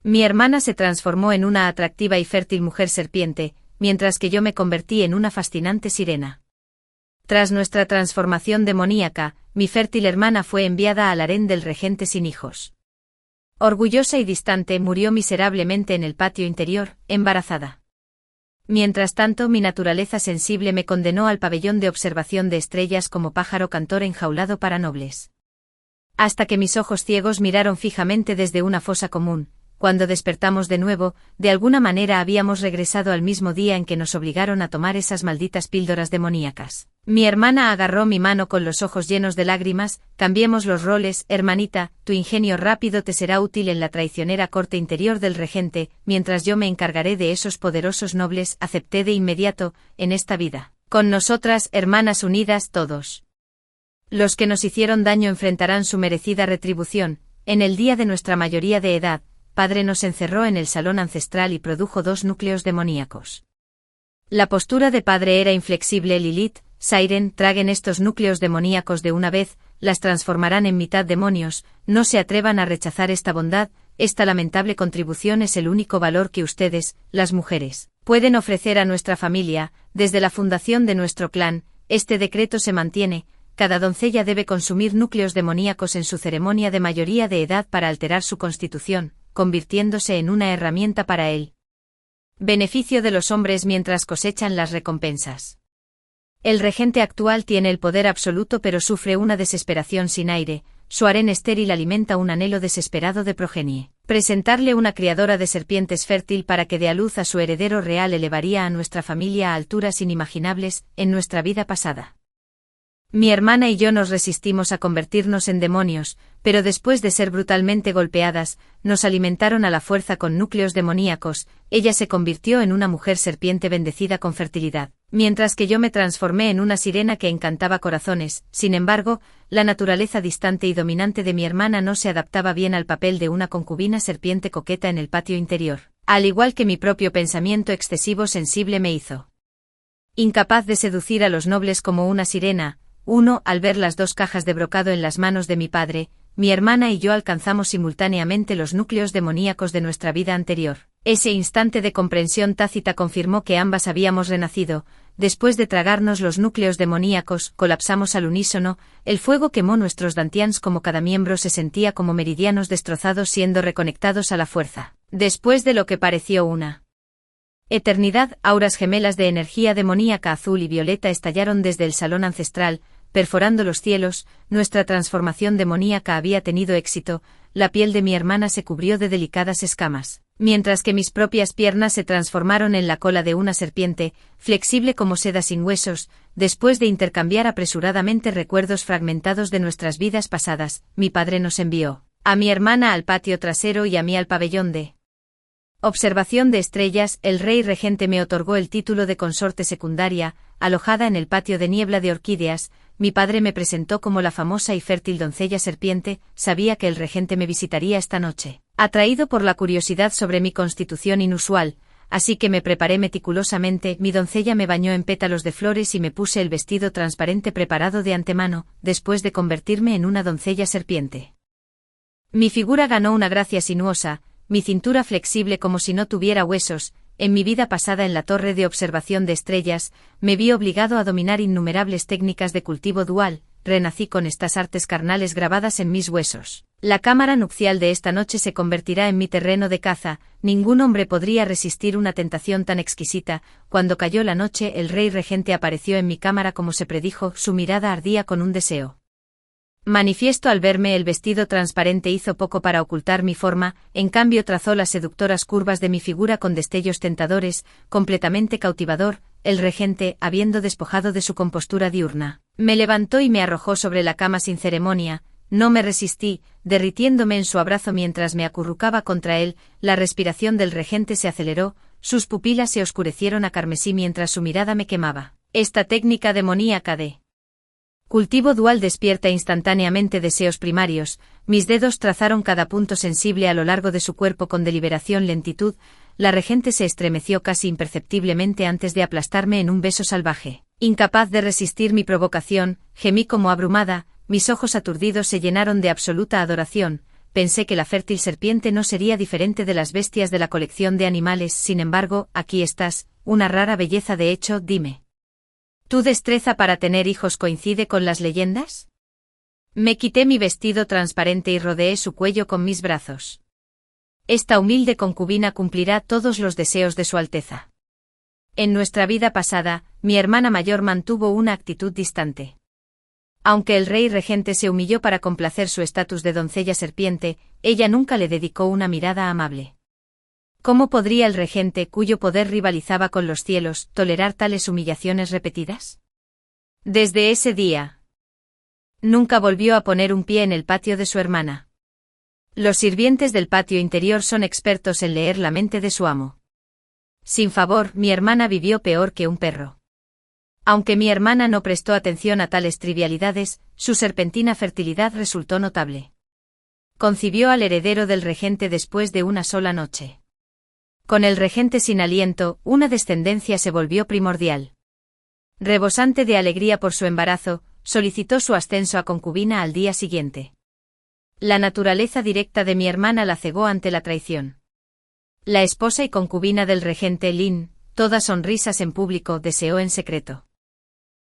Mi hermana se transformó en una atractiva y fértil mujer serpiente, mientras que yo me convertí en una fascinante sirena. Tras nuestra transformación demoníaca, mi fértil hermana fue enviada al harén del regente sin hijos. Orgullosa y distante, murió miserablemente en el patio interior, embarazada. Mientras tanto, mi naturaleza sensible me condenó al pabellón de observación de estrellas como pájaro cantor enjaulado para nobles. Hasta que mis ojos ciegos miraron fijamente desde una fosa común. Cuando despertamos de nuevo, de alguna manera habíamos regresado al mismo día en que nos obligaron a tomar esas malditas píldoras demoníacas. Mi hermana agarró mi mano con los ojos llenos de lágrimas. Cambiemos los roles, hermanita, tu ingenio rápido te será útil en la traicionera corte interior del regente, mientras yo me encargaré de esos poderosos nobles. Acepté de inmediato, en esta vida. Con nosotras, hermanas unidas todos. Los que nos hicieron daño enfrentarán su merecida retribución. En el día de nuestra mayoría de edad, Padre nos encerró en el salón ancestral y produjo 2 núcleos demoníacos. La postura de Padre era inflexible. Lilith, Siren, traguen estos núcleos demoníacos de una vez, las transformarán en mitad demonios. No se atrevan a rechazar esta bondad. Esta lamentable contribución es el único valor que ustedes, las mujeres, pueden ofrecer a nuestra familia. Desde la fundación de nuestro clan, este decreto se mantiene. Cada doncella debe consumir núcleos demoníacos en su ceremonia de mayoría de edad para alterar su constitución, convirtiéndose en una herramienta para el beneficio de los hombres mientras cosechan las recompensas. El regente actual tiene el poder absoluto, pero sufre una desesperación sin aire. Su harén estéril alimenta un anhelo desesperado de progenie. Presentarle una criadora de serpientes fértil para que dé a luz a su heredero real elevaría a nuestra familia a alturas inimaginables en nuestra vida pasada. Mi hermana y yo nos resistimos a convertirnos en demonios, pero después de ser brutalmente golpeadas, nos alimentaron a la fuerza con núcleos demoníacos. Ella se convirtió en una mujer serpiente bendecida con fertilidad, mientras que yo me transformé en una sirena que encantaba corazones. Sin embargo, la naturaleza distante y dominante de mi hermana no se adaptaba bien al papel de una concubina serpiente coqueta en el patio interior, al igual que mi propio pensamiento excesivo sensible me hizo incapaz de seducir a los nobles como una sirena. Al ver las 2 cajas de brocado en las manos de mi padre, mi hermana y yo alcanzamos simultáneamente los núcleos demoníacos de nuestra vida anterior. Ese instante de comprensión tácita confirmó que ambas habíamos renacido. Después de tragarnos los núcleos demoníacos, colapsamos al unísono. El fuego quemó nuestros dantians como cada miembro se sentía como meridianos destrozados siendo reconectados a la fuerza. Después de lo que pareció una eternidad, auras gemelas de energía demoníaca azul y violeta estallaron desde el salón ancestral, perforando los cielos. Nuestra transformación demoníaca había tenido éxito. La piel de mi hermana se cubrió de delicadas escamas, mientras que mis propias piernas se transformaron en la cola de una serpiente, flexible como seda sin huesos. Después de intercambiar apresuradamente recuerdos fragmentados de nuestras vidas pasadas, mi padre nos envió a mi hermana al patio trasero y a mí al pabellón de observación de estrellas. El rey regente me otorgó el título de consorte secundaria. Alojada en el patio de niebla de orquídeas, mi padre me presentó como la famosa y fértil doncella serpiente. Sabía que el regente me visitaría esta noche, atraído por la curiosidad sobre mi constitución inusual, así que me preparé meticulosamente. Mi doncella me bañó en pétalos de flores y me puse el vestido transparente preparado de antemano, después de convertirme en una doncella serpiente. Mi figura ganó una gracia sinuosa, mi cintura flexible como si no tuviera huesos. En mi vida pasada en la torre de observación de estrellas, me vi obligado a dominar innumerables técnicas de cultivo dual. Renací con estas artes carnales grabadas en mis huesos. La cámara nupcial de esta noche se convertirá en mi terreno de caza. Ningún hombre podría resistir una tentación tan exquisita. Cuando cayó la noche, el rey regente apareció en mi cámara como se predijo. Su mirada ardía con un deseo manifiesto al verme. El vestido transparente hizo poco para ocultar mi forma, en cambio trazó las seductoras curvas de mi figura con destellos tentadores, completamente cautivador. El regente, habiendo despojado de su compostura diurna, me levantó y me arrojó sobre la cama sin ceremonia. No me resistí, derritiéndome en su abrazo mientras me acurrucaba contra él. La respiración del regente se aceleró, sus pupilas se oscurecieron a carmesí mientras su mirada me quemaba. Esta técnica demoníaca de cultivo dual despierta instantáneamente deseos primarios. Mis dedos trazaron cada punto sensible a lo largo de su cuerpo con deliberación lentitud. La regente se estremeció casi imperceptiblemente antes de aplastarme en un beso salvaje. Incapaz de resistir mi provocación, gemí como abrumada. Mis ojos aturdidos se llenaron de absoluta adoración. pensé que la fértil serpiente no sería diferente de las bestias de la colección de animales, sin embargo, aquí estás, una rara belleza de hecho, dime. ¿Tu destreza para tener hijos coincide con las leyendas? Me quité mi vestido transparente y rodeé su cuello con mis brazos. Esta humilde concubina cumplirá todos los deseos de Su Alteza. En nuestra vida pasada, mi hermana mayor mantuvo una actitud distante. Aunque el rey regente se humilló para complacer su estatus de doncella serpiente, ella nunca le dedicó una mirada amable. ¿Cómo podría el regente, cuyo poder rivalizaba con los cielos, tolerar tales humillaciones repetidas? Desde ese día, nunca volvió a poner un pie en el patio de su hermana. Los sirvientes del patio interior son expertos en leer la mente de su amo. Sin favor, mi hermana vivió peor que un perro. Aunque mi hermana no prestó atención a tales trivialidades, su serpentina fertilidad resultó notable. Concibió al heredero del regente después de una sola noche. Con el regente sin aliento, una descendencia se volvió primordial. Rebosante de alegría por su embarazo, solicitó su ascenso a concubina al día siguiente. La naturaleza directa de mi hermana la cegó ante la traición. La esposa y concubina del regente Lin, toda sonrisas en público, deseó en secreto.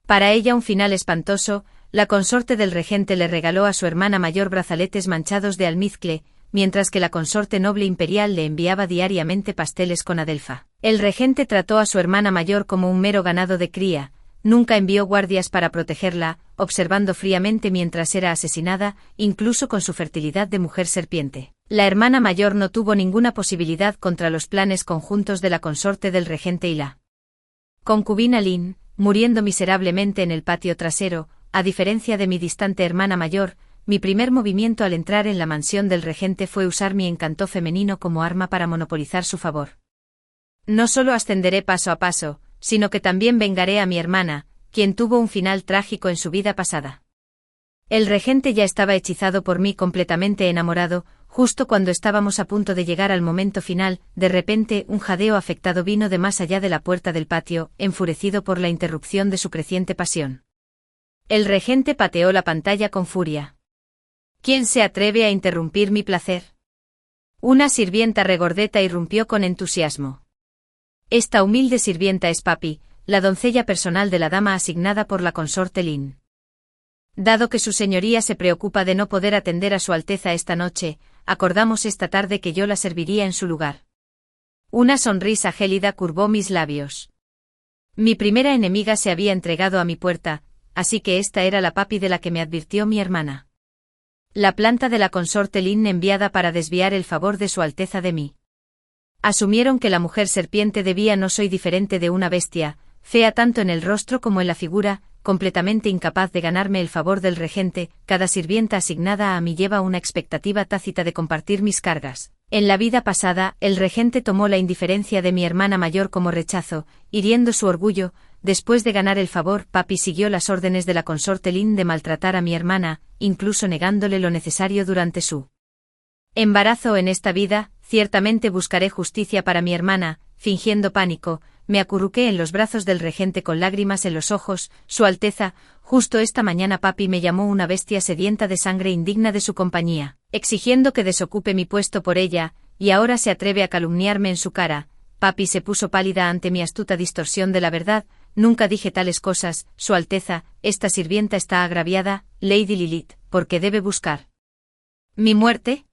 Para ella un final espantoso, la consorte del regente le regaló a su hermana mayor brazaletes manchados de almizcle, mientras que la consorte noble imperial le enviaba diariamente pasteles con adelfa. El regente trató a su hermana mayor como un mero ganado de cría, nunca envió guardias para protegerla, observando fríamente mientras era asesinada, incluso con su fertilidad de mujer serpiente. La hermana mayor no tuvo ninguna posibilidad contra los planes conjuntos de la consorte del regente y la concubina Lin, muriendo miserablemente en el patio trasero. A diferencia de mi distante hermana mayor, mi primer movimiento al entrar en la mansión del regente fue usar mi encanto femenino como arma para monopolizar su favor. No solo ascenderé paso a paso, sino que también vengaré a mi hermana, quien tuvo un final trágico en su vida pasada. El regente ya estaba hechizado por mí, completamente enamorado. Justo cuando estábamos a punto de llegar al momento final, de repente un jadeo afectado vino de más allá de la puerta del patio, enfurecido por la interrupción de su creciente pasión. El regente pateó la pantalla con furia. ¿Quién se atreve a interrumpir mi placer? Una sirvienta regordeta irrumpió con entusiasmo. Esta humilde sirvienta es Papi, la doncella personal de la dama asignada por la consorte Lin. Dado que su señoría se preocupa de no poder atender a Su Alteza esta noche, acordamos esta tarde que yo la serviría en su lugar. Una sonrisa gélida curvó mis labios. Mi primera enemiga se había entregado a mi puerta, así que esta era la Papi de la que me advirtió mi hermana. La planta de la consorte Lin enviada para desviar el favor de Su Alteza de mí. Asumieron que la mujer serpiente debía no soy diferente de una bestia, fea tanto en el rostro como en la figura, completamente incapaz de ganarme el favor del regente. Cada sirvienta asignada a mí lleva una expectativa tácita de compartir mis cargas. En la vida pasada, el regente tomó la indiferencia de mi hermana mayor como rechazo, hiriendo su orgullo. Después de ganar el favor, Papi siguió las órdenes de la consorte Lin de maltratar a mi hermana, incluso negándole lo necesario durante su embarazo. En esta vida, ciertamente buscaré justicia para mi hermana. Fingiendo pánico, me acurruqué en los brazos del regente con lágrimas en los ojos. Su Alteza, justo esta mañana Papi me llamó una bestia sedienta de sangre indigna de su compañía, exigiendo que desocupe mi puesto por ella, y ahora se atreve a calumniarme en su cara. Papi se puso pálida ante mi astuta distorsión de la verdad. Nunca dije tales cosas, Su Alteza. Esta sirvienta está agraviada, Lady Lilith, porque debe buscar mi muerte.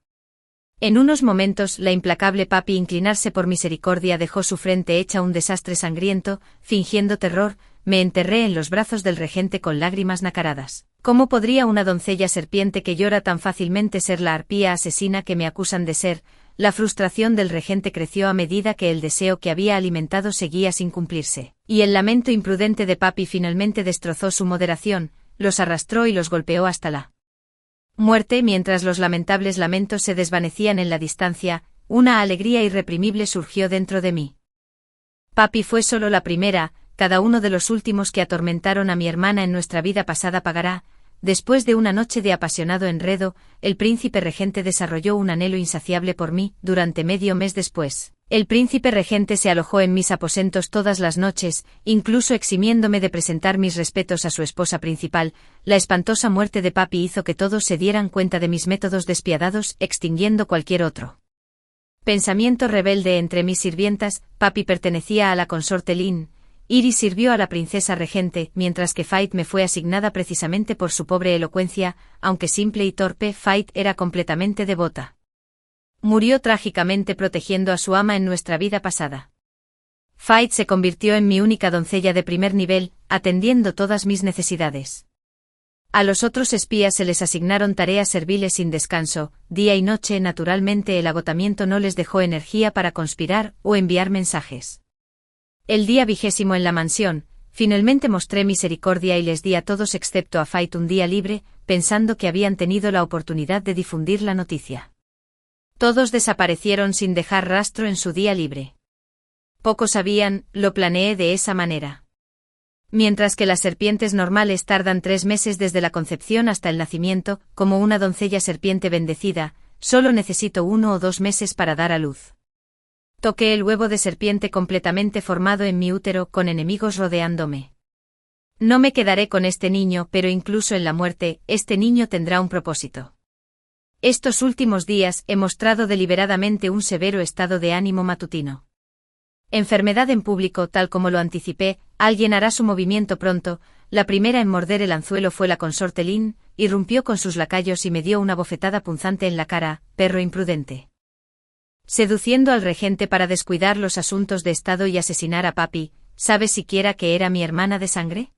En unos momentos, la implacable Papi, inclinarse por misericordia, dejó su frente hecha un desastre sangriento. Fingiendo terror, me enterré en los brazos del regente con lágrimas nacaradas. ¿Cómo podría una doncella serpiente que llora tan fácilmente ser la arpía asesina que me acusan de ser? La frustración del regente creció a medida que el deseo que había alimentado seguía sin cumplirse, y el lamento imprudente de Papi finalmente destrozó su moderación, los arrastró y los golpeó hasta la muerte. Mientras los lamentables lamentos se desvanecían en la distancia, una alegría irreprimible surgió dentro de mí. Papi fue solo la primera, cada uno de los últimos que atormentaron a mi hermana en nuestra vida pasada pagará. Después de una noche de apasionado enredo, el príncipe regente desarrolló un anhelo insaciable por mí. Durante medio mes después, El príncipe regente se alojó en mis aposentos todas las noches, incluso eximiéndome de presentar mis respetos a su esposa principal. La espantosa muerte de papi hizo que todos se dieran cuenta de mis métodos despiadados, extinguiendo cualquier otro pensamiento rebelde entre mis sirvientas. Papi pertenecía a la consorte Lin. Iris sirvió a la princesa regente, mientras que Fait me fue asignada precisamente por su pobre elocuencia, aunque simple y torpe. Fait era completamente devota. Murió trágicamente protegiendo a su ama en nuestra vida pasada. Fait se convirtió en mi única doncella de primer nivel, atendiendo todas mis necesidades. A los otros espías se les asignaron tareas serviles sin descanso, día y noche. Naturalmente el agotamiento no les dejó energía para conspirar o enviar mensajes. El día 20 en la mansión, finalmente mostré misericordia y les di a todos excepto a Fait un día libre, pensando que habían tenido la oportunidad de difundir la noticia. Todos desaparecieron sin dejar rastro en su día libre. Pocos sabían, lo planeé de esa manera. Mientras que las serpientes normales tardan 3 meses desde la concepción hasta el nacimiento, como una doncella serpiente bendecida, solo necesito 1 o 2 meses para dar a luz. Toqué el huevo de serpiente completamente formado en mi útero, con enemigos rodeándome. No me quedaré con este niño, pero incluso en la muerte, este niño tendrá un propósito. Estos últimos días he mostrado deliberadamente un severo estado de ánimo matutino. Enfermedad en público. Tal como lo anticipé, alguien hará su movimiento pronto. La primera en morder el anzuelo fue la consorte Lin, irrumpió con sus lacayos y me dio una bofetada punzante en la cara. Perro imprudente. Seduciendo al regente para descuidar los asuntos de estado y asesinar a papi. ¿Sabes siquiera que era mi hermana de sangre?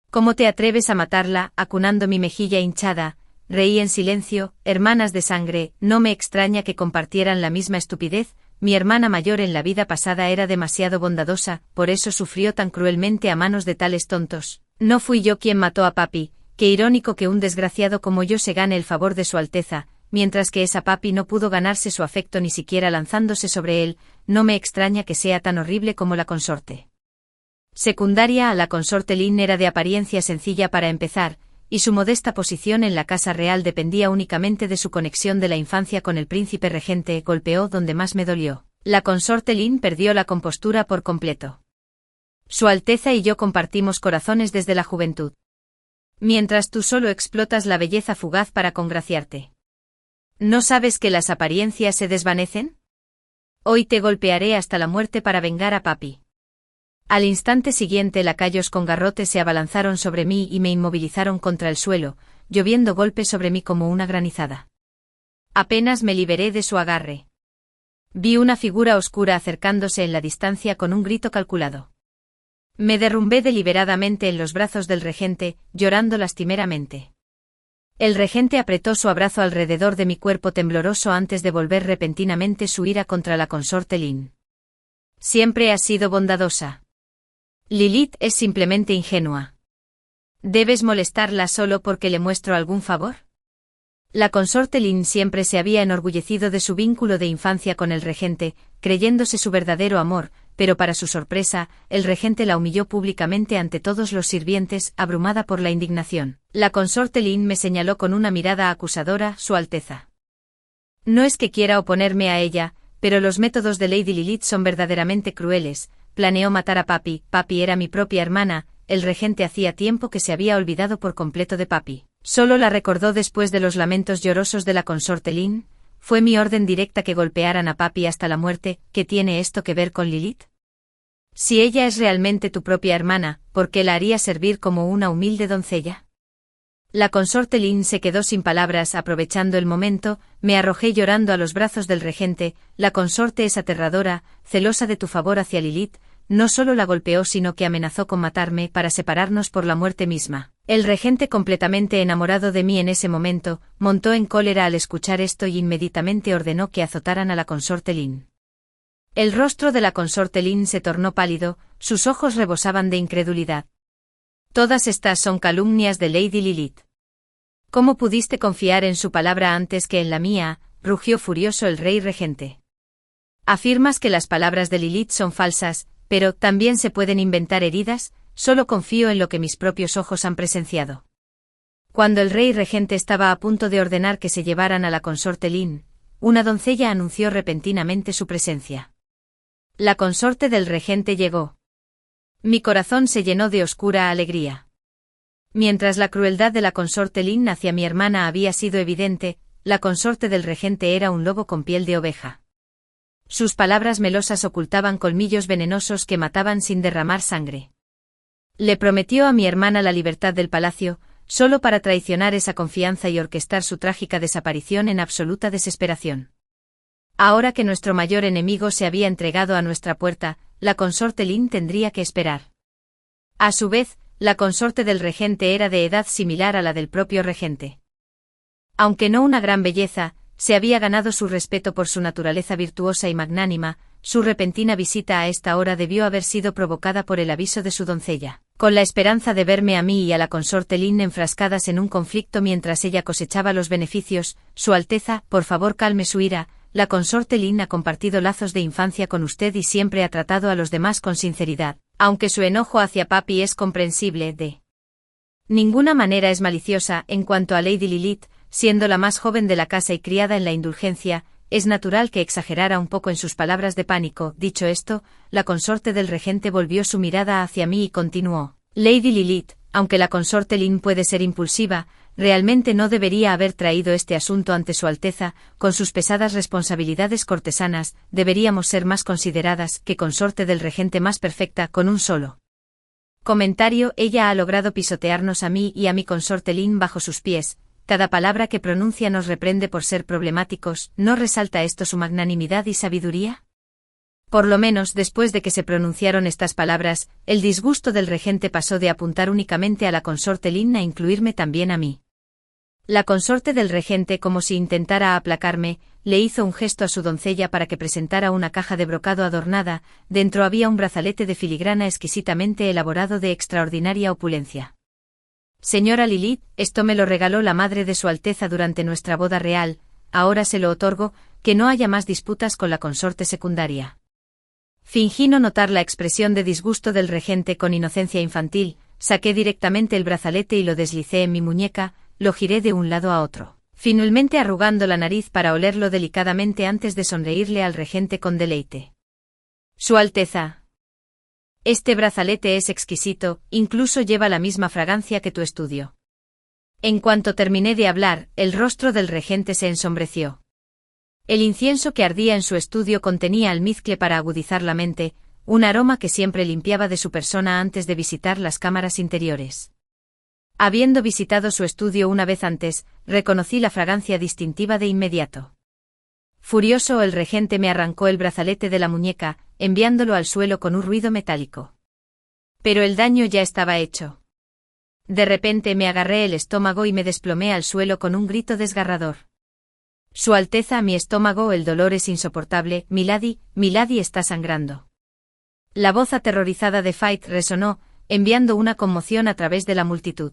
¿Cómo te atreves a matarla? Acunando mi mejilla hinchada, reí en silencio. Hermanas de sangre, no me extraña que compartieran la misma estupidez. Mi hermana mayor en la vida pasada era demasiado bondadosa, por eso sufrió tan cruelmente a manos de tales tontos. No fui yo quien mató a papi. Qué irónico que un desgraciado como yo se gane el favor de su Alteza, mientras que esa papi no pudo ganarse su afecto ni siquiera lanzándose sobre él. No me extraña que sea tan horrible como la consorte secundaria. A la consorte Lin era de apariencia sencilla para empezar, y su modesta posición en la casa real dependía únicamente de su conexión de la infancia con el príncipe regente. Golpeó donde más me dolió. La consorte Lin perdió la compostura por completo. Su Alteza y yo compartimos corazones desde la juventud. Mientras tú solo explotas la belleza fugaz para congraciarte. ¿No sabes que las apariencias se desvanecen? Hoy te golpearé hasta la muerte para vengar a papi. Al instante siguiente lacayos con garrotes se abalanzaron sobre mí y me inmovilizaron contra el suelo, lloviendo golpes sobre mí como una granizada. Apenas me liberé de su agarre. Vi una figura oscura acercándose en la distancia con un grito calculado. Me derrumbé deliberadamente en los brazos del regente, llorando lastimeramente. El regente apretó su abrazo alrededor de mi cuerpo tembloroso antes de volver repentinamente su ira contra la consorte Lin. Siempre has sido bondadosa. Lilith es simplemente ingenua. ¿Debes molestarla solo porque le muestro algún favor? La consorte Lin siempre se había enorgullecido de su vínculo de infancia con el regente, creyéndose su verdadero amor, pero para su sorpresa, el regente la humilló públicamente ante todos los sirvientes, abrumada por la indignación. La consorte Lin me señaló con una mirada acusadora. Su Alteza. No es que quiera oponerme a ella, pero los métodos de Lady Lilith son verdaderamente crueles. Planeó matar a papi. Papi era mi propia hermana. El regente hacía tiempo que se había olvidado por completo de papi. Solo la recordó después de los lamentos llorosos de la consorte Lin. Fue mi orden directa que golpearan a papi hasta la muerte. ¿Qué tiene esto que ver con Lilith? Si ella es realmente tu propia hermana, ¿por qué la haría servir como una humilde doncella? La consorte Lin se quedó sin palabras. Aprovechando el momento, me arrojé llorando a los brazos del regente. La consorte es aterradora, celosa de tu favor hacia Lilith. No solo la golpeó sino que amenazó con matarme para separarnos por la muerte misma. El regente, completamente enamorado de mí en ese momento, montó en cólera al escuchar esto y inmediatamente ordenó que azotaran a la consorte Lin. El rostro de la consorte Lin se tornó pálido, sus ojos rebosaban de incredulidad. Todas estas son calumnias de Lady Lilith. ¿Cómo pudiste confiar en su palabra antes que en la mía? Rugió furioso el rey regente. Afirmas que las palabras de Lilith son falsas, pero también se pueden inventar heridas. Solo confío en lo que mis propios ojos han presenciado. Cuando el rey regente estaba a punto de ordenar que se llevaran a la consorte Lin, una doncella anunció repentinamente su presencia. La consorte del regente llegó. Mi corazón se llenó de oscura alegría. Mientras la crueldad de la consorte Lin hacia mi hermana había sido evidente, la consorte del regente era un lobo con piel de oveja. Sus palabras melosas ocultaban colmillos venenosos que mataban sin derramar sangre. Le prometió a mi hermana la libertad del palacio, solo para traicionar esa confianza y orquestar su trágica desaparición en absoluta desesperación. Ahora que nuestro mayor enemigo se había entregado a nuestra puerta, la consorte Lin tendría que esperar. A su vez, la consorte del regente era de edad similar a la del propio regente. Aunque no una gran belleza, se había ganado su respeto por su naturaleza virtuosa y magnánima. Su repentina visita a esta hora debió haber sido provocada por el aviso de su doncella, con la esperanza de verme a mí y a la consorte Lin enfrascadas en un conflicto mientras ella cosechaba los beneficios. Su Alteza, por favor calme su ira, la consorte Lin ha compartido lazos de infancia con usted y siempre ha tratado a los demás con sinceridad, aunque su enojo hacia papi es comprensible, de ninguna manera es maliciosa. En cuanto a Lady Lilith, siendo la más joven de la casa y criada en la indulgencia, es natural que exagerara un poco en sus palabras de pánico. Dicho esto, la consorte del regente volvió su mirada hacia mí y continuó. Lady Lilith, aunque la consorte Lin puede ser impulsiva, realmente no debería haber traído este asunto ante su Alteza. Con sus pesadas responsabilidades cortesanas, deberíamos ser más consideradas. Que consorte del regente más perfecta. Con un solo comentario, ella ha logrado pisotearnos a mí y a mi consorte Lin bajo sus pies. Cada palabra que pronuncia nos reprende por ser problemáticos. ¿No resalta esto su magnanimidad y sabiduría? Por lo menos después de que se pronunciaron estas palabras, el disgusto del regente pasó de apuntar únicamente a la consorte Lin a incluirme también a mí. La consorte del regente, como si intentara aplacarme, le hizo un gesto a su doncella para que presentara una caja de brocado adornada. Dentro había un brazalete de filigrana exquisitamente elaborado de extraordinaria opulencia. Señora Lilith, esto me lo regaló la madre de su Alteza durante nuestra boda real, ahora se lo otorgo. Que no haya más disputas con la consorte secundaria. Fingí no notar la expresión de disgusto del regente. Con inocencia infantil, saqué directamente el brazalete y lo deslicé en mi muñeca, lo giré de un lado a otro, finalmente arrugando la nariz para olerlo delicadamente antes de sonreírle al regente con deleite. Su Alteza. Este brazalete es exquisito, incluso lleva la misma fragancia que tu estudio. En cuanto terminé de hablar, el rostro del regente se ensombreció. El incienso que ardía en su estudio contenía almizcle para agudizar la mente, un aroma que siempre limpiaba de su persona antes de visitar las cámaras interiores. Habiendo visitado su estudio una vez antes, reconocí la fragancia distintiva de inmediato. Furioso, el regente me arrancó el brazalete de la muñeca, enviándolo al suelo con un ruido metálico. Pero el daño ya estaba hecho. De repente me agarré el estómago y me desplomé al suelo con un grito desgarrador. Su Alteza, mi estómago, el dolor es insoportable. Milady, Milady está sangrando. La voz aterrorizada de Fait resonó, enviando una conmoción a través de la multitud.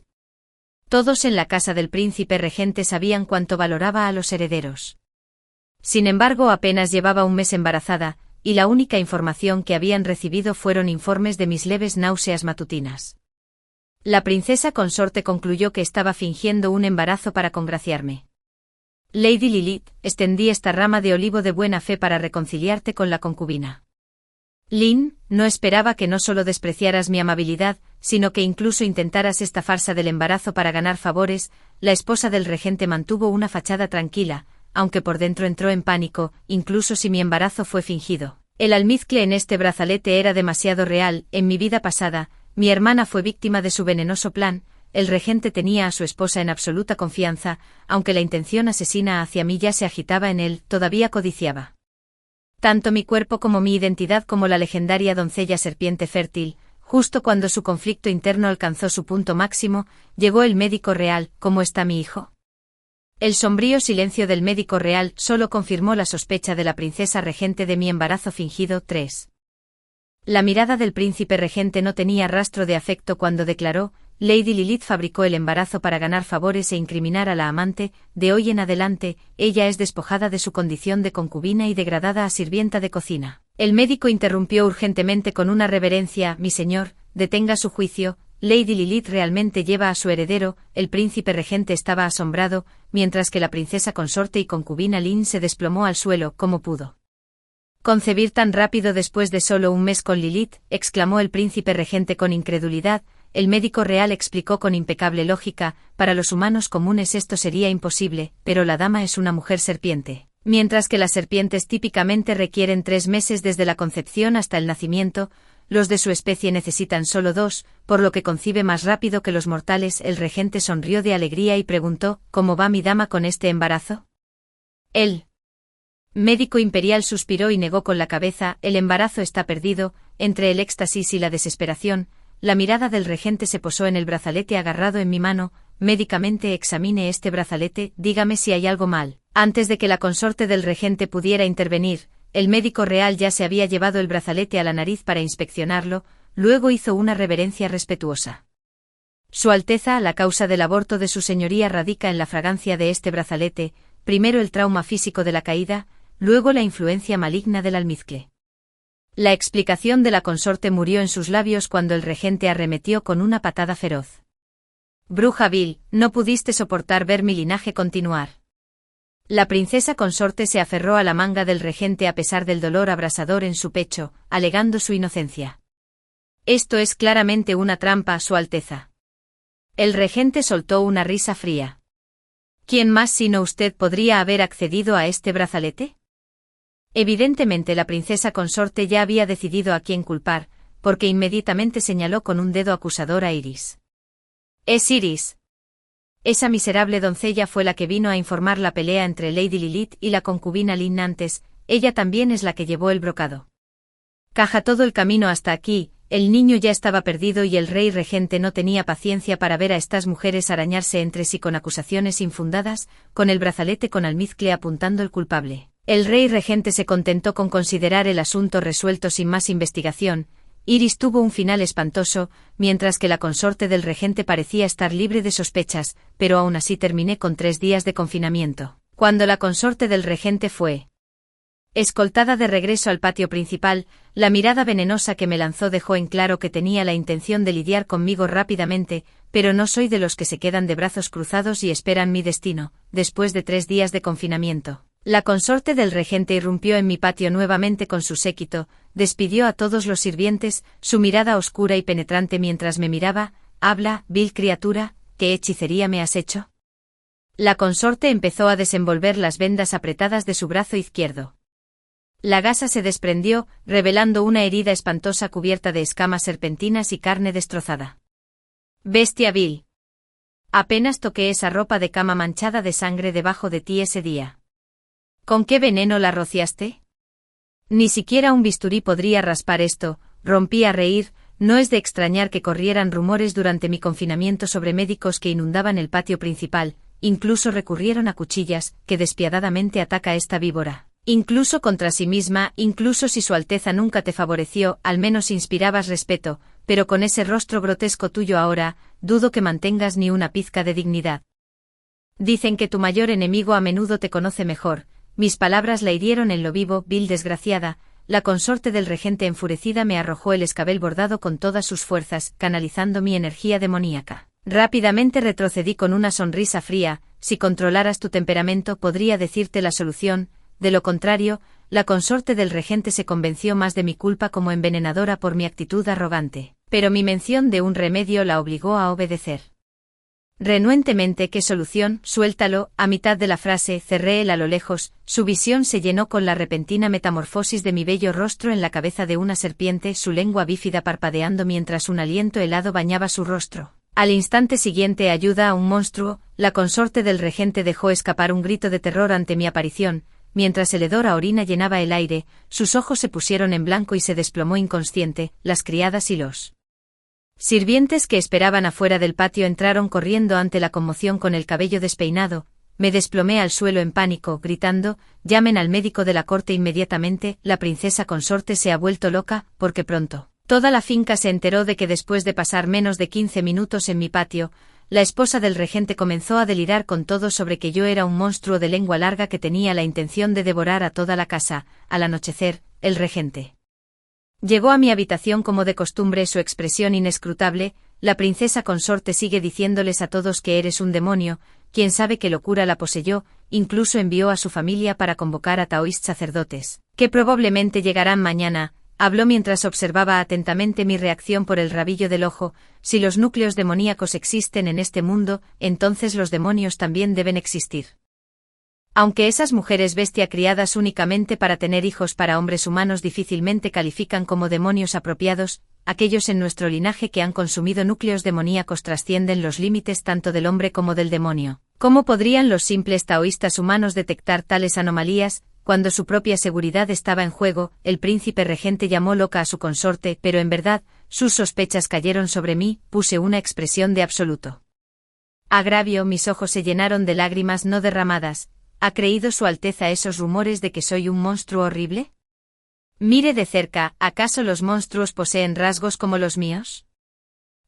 Todos en la casa del príncipe regente sabían cuánto valoraba a los herederos. Sin embargo, apenas llevaba un mes embarazada, y la única información que habían recibido fueron informes de mis leves náuseas matutinas. La princesa consorte concluyó que estaba fingiendo un embarazo para congraciarme. Lady Lilith, extendí esta rama de olivo de buena fe para reconciliarte con la concubina. Lin, no esperaba que no solo despreciaras mi amabilidad, sino que incluso intentaras esta farsa del embarazo para ganar favores. La esposa del regente mantuvo una fachada tranquila, aunque por dentro entró en pánico. Incluso si mi embarazo fue fingido, el almizcle en este brazalete era demasiado real. En mi vida pasada, mi hermana fue víctima de su venenoso plan. El regente tenía a su esposa en absoluta confianza, aunque la intención asesina hacia mí ya se agitaba en él, todavía codiciaba tanto mi cuerpo como mi identidad como la legendaria doncella serpiente fértil. Justo cuando su conflicto interno alcanzó su punto máximo, llegó el médico real. ¿Cómo está mi hijo? El sombrío silencio del médico real solo confirmó la sospecha de la princesa regente de mi embarazo fingido. 3. La mirada del príncipe regente no tenía rastro de afecto cuando declaró: Lady Lilith fabricó el embarazo para ganar favores e incriminar a la amante. De hoy en adelante, ella es despojada de su condición de concubina y degradada a sirvienta de cocina. El médico interrumpió urgentemente con una reverencia: mi señor, detenga su juicio. Lady Lilith realmente lleva a su heredero. El príncipe regente estaba asombrado, mientras que la princesa consorte y concubina Lin se desplomó al suelo. ¿Cómo pudo Concebir tan rápido después de solo un mes con Lilith, exclamó el príncipe regente con incredulidad. El médico real explicó con impecable lógica, para los humanos comunes esto sería imposible, pero la dama es una mujer serpiente. Mientras que las serpientes típicamente requieren 3 meses desde la concepción hasta el nacimiento, los de su especie necesitan solo 2, por lo que concibe más rápido que los mortales. El regente sonrió de alegría y preguntó, ¿cómo va mi dama con este embarazo? El médico imperial suspiró y negó con la cabeza. El embarazo está perdido. Entre el éxtasis y la desesperación, la mirada del regente se posó en el brazalete agarrado en mi mano. Médicamente examine este brazalete, dígame si hay algo mal. Antes de que la consorte del regente pudiera intervenir, el médico real ya se había llevado el brazalete a la nariz para inspeccionarlo, luego hizo una reverencia respetuosa. Su Alteza, la causa del aborto de su señoría radica en la fragancia de este brazalete, primero el trauma físico de la caída, luego la influencia maligna del almizcle. La explicación de la consorte murió en sus labios cuando el regente arremetió con una patada feroz. Bruja vil, no pudiste soportar ver mi linaje continuar. La princesa consorte se aferró a la manga del regente a pesar del dolor abrasador en su pecho, alegando su inocencia. Esto es claramente una trampa, Su Alteza. El regente soltó una risa fría. ¿Quién más sino usted podría haber accedido a este brazalete? Evidentemente la princesa consorte ya había decidido a quién culpar, porque inmediatamente señaló con un dedo acusador a Iris. Es Iris. Esa miserable doncella fue la que vino a informar la pelea entre Lady Lilith y la concubina Lynn antes, ella también es la que llevó el brocado. Caja todo el camino hasta aquí, el niño ya estaba perdido y el rey regente no tenía paciencia para ver a estas mujeres arañarse entre sí con acusaciones infundadas, con el brazalete con almizcle apuntando el culpable. El rey regente se contentó con considerar el asunto resuelto sin más investigación. Iris tuvo un final espantoso, mientras que la consorte del regente parecía estar libre de sospechas, pero aún así terminé con 3 días de confinamiento. Cuando la consorte del regente fue escoltada de regreso al patio principal, la mirada venenosa que me lanzó dejó en claro que tenía la intención de lidiar conmigo rápidamente, pero no soy de los que se quedan de brazos cruzados y esperan mi destino. Después de 3 días de confinamiento, la consorte del regente irrumpió en mi patio nuevamente con su séquito, despidió a todos los sirvientes, su mirada oscura y penetrante mientras me miraba. Habla, vil criatura, ¿qué hechicería me has hecho? La consorte empezó a desenvolver las vendas apretadas de su brazo izquierdo. La gasa se desprendió, revelando una herida espantosa cubierta de escamas serpentinas y carne destrozada. Bestia vil. Apenas toqué esa ropa de cama manchada de sangre debajo de ti ese día. ¿Con qué veneno la rociaste? Ni siquiera un bisturí podría raspar esto. Rompí a reír. No es de extrañar que corrieran rumores durante mi confinamiento sobre médicos que inundaban el patio principal, incluso recurrieron a cuchillas, que despiadadamente ataca esta víbora. Incluso contra sí misma, incluso si Su Alteza nunca te favoreció, al menos inspirabas respeto, pero con ese rostro grotesco tuyo ahora, dudo que mantengas ni una pizca de dignidad. Dicen que tu mayor enemigo a menudo te conoce mejor. Mis palabras la hirieron en lo vivo. Vil desgraciada. La consorte del regente enfurecida me arrojó el escabel bordado con todas sus fuerzas, canalizando mi energía demoníaca. Rápidamente retrocedí con una sonrisa fría. Si controlaras tu temperamento podría decirte la solución. De lo contrario, la consorte del regente se convenció más de mi culpa como envenenadora por mi actitud arrogante, pero mi mención de un remedio la obligó a obedecer. Renuentemente, ¿qué solución? Suéltalo. A mitad de la frase cerré él a lo lejos, su visión se llenó con la repentina metamorfosis de mi bello rostro en la cabeza de una serpiente, su lengua bífida parpadeando mientras un aliento helado bañaba su rostro. Al instante siguiente, ayuda a un monstruo. La consorte del regente dejó escapar un grito de terror ante mi aparición. Mientras el hedor a orina llenaba el aire, sus ojos se pusieron en blanco y se desplomó inconsciente. Las criadas y los sirvientes que esperaban afuera del patio entraron corriendo ante la conmoción con el cabello despeinado. Me desplomé al suelo en pánico, gritando, llamen al médico de la corte inmediatamente. La princesa consorte se ha vuelto loca, porque pronto toda la finca se enteró de que después de pasar menos de 15 minutos en mi patio, la esposa del regente comenzó a delirar con todo sobre que yo era un monstruo de lengua larga que tenía la intención de devorar a toda la casa. Al anochecer, el regente llegó a mi habitación como de costumbre, su expresión inescrutable. La princesa consorte sigue diciéndoles a todos que eres un demonio, quién sabe qué locura la poseyó, incluso envió a su familia para convocar a taoístas sacerdotes, Que probablemente llegarán mañana, habló mientras observaba atentamente mi reacción por el rabillo del ojo. Si los núcleos demoníacos existen en este mundo, entonces los demonios también deben existir. Aunque esas mujeres bestia criadas únicamente para tener hijos para hombres humanos difícilmente califican como demonios apropiados, aquellos en nuestro linaje que han consumido núcleos demoníacos trascienden los límites tanto del hombre como del demonio. ¿Cómo podrían los simples taoístas humanos detectar tales anomalías? Cuando su propia seguridad estaba en juego, el príncipe regente llamó loca a su consorte, pero en verdad, sus sospechas cayeron sobre mí. Puse una expresión de absoluto agravio, mis ojos se llenaron de lágrimas no derramadas. ¿Ha creído Su Alteza esos rumores de que soy un monstruo horrible? Mire de cerca, ¿acaso los monstruos poseen rasgos como los míos?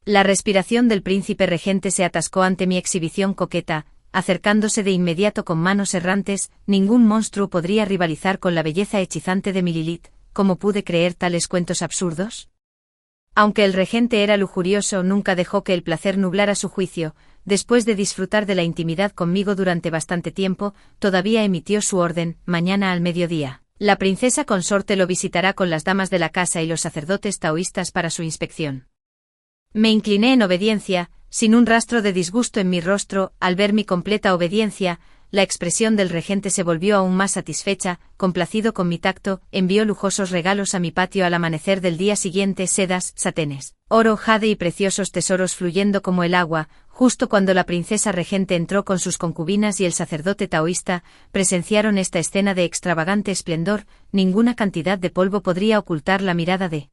La respiración del príncipe regente se atascó ante mi exhibición coqueta, acercándose de inmediato con manos errantes. Ningún monstruo podría rivalizar con la belleza hechizante de mi Lilith. ¿Cómo pude creer tales cuentos absurdos? Aunque el regente era lujurioso, nunca dejó que el placer nublara su juicio. Después de disfrutar de la intimidad conmigo durante bastante tiempo, todavía emitió su orden: mañana al mediodía, la princesa consorte lo visitará con las damas de la casa y los sacerdotes taoístas para su inspección. Me incliné en obediencia, sin un rastro de disgusto en mi rostro. Al ver mi completa obediencia, la expresión del regente se volvió aún más satisfecha. Complacido con mi tacto, envió lujosos regalos a mi patio al amanecer del día siguiente: sedas, satenes, oro, jade y preciosos tesoros fluyendo como el agua. Justo cuando la princesa regente entró con sus concubinas y el sacerdote taoísta presenciaron esta escena de extravagante esplendor, ninguna cantidad de polvo podría ocultar la mirada de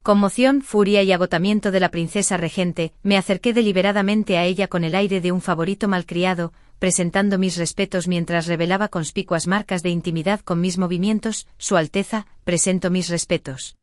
conmoción, furia y agotamiento de la princesa regente. Me acerqué deliberadamente a ella con el aire de un favorito malcriado, presentando mis respetos mientras revelaba conspicuas marcas de intimidad con mis movimientos. Su Alteza, presento mis respetos.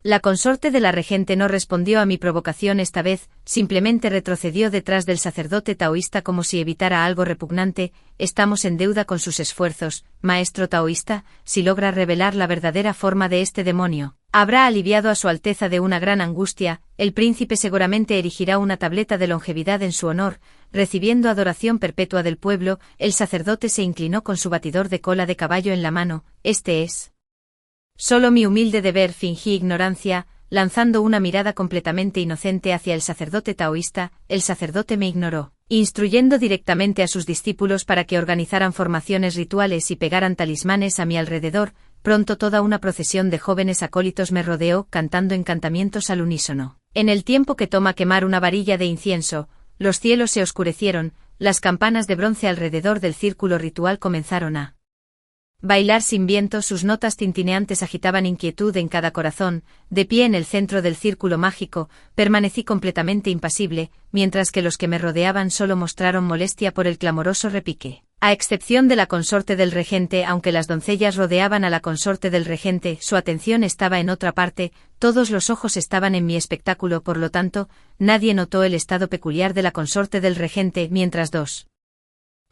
La consorte de la regente no respondió a mi provocación esta vez, simplemente retrocedió detrás del sacerdote taoísta como si evitara algo repugnante. Estamos en deuda con sus esfuerzos, maestro taoísta. Si logra revelar la verdadera forma de este demonio, habrá aliviado a Su Alteza de una gran angustia. El príncipe seguramente erigirá una tableta de longevidad en su honor, recibiendo adoración perpetua del pueblo. El sacerdote se inclinó con su batidor de cola de caballo en la mano. Este es solo mi humilde deber. Fingí ignorancia, lanzando una mirada completamente inocente hacia el sacerdote taoísta. El sacerdote me ignoró, instruyendo directamente a sus discípulos para que organizaran formaciones rituales y pegaran talismanes a mi alrededor. Pronto toda una procesión de jóvenes acólitos me rodeó, cantando encantamientos al unísono. En el tiempo que toma quemar una varilla de incienso, los cielos se oscurecieron, las campanas de bronce alrededor del círculo ritual comenzaron a bailar sin viento, sus notas tintineantes agitaban inquietud en cada corazón. De pie en el centro del círculo mágico, permanecí completamente impasible, mientras que los que me rodeaban solo mostraron molestia por el clamoroso repique. A excepción de la consorte del regente, aunque las doncellas rodeaban a la consorte del regente, su atención estaba en otra parte. Todos los ojos estaban en mi espectáculo, por lo tanto, nadie notó el estado peculiar de la consorte del regente. Mientras dos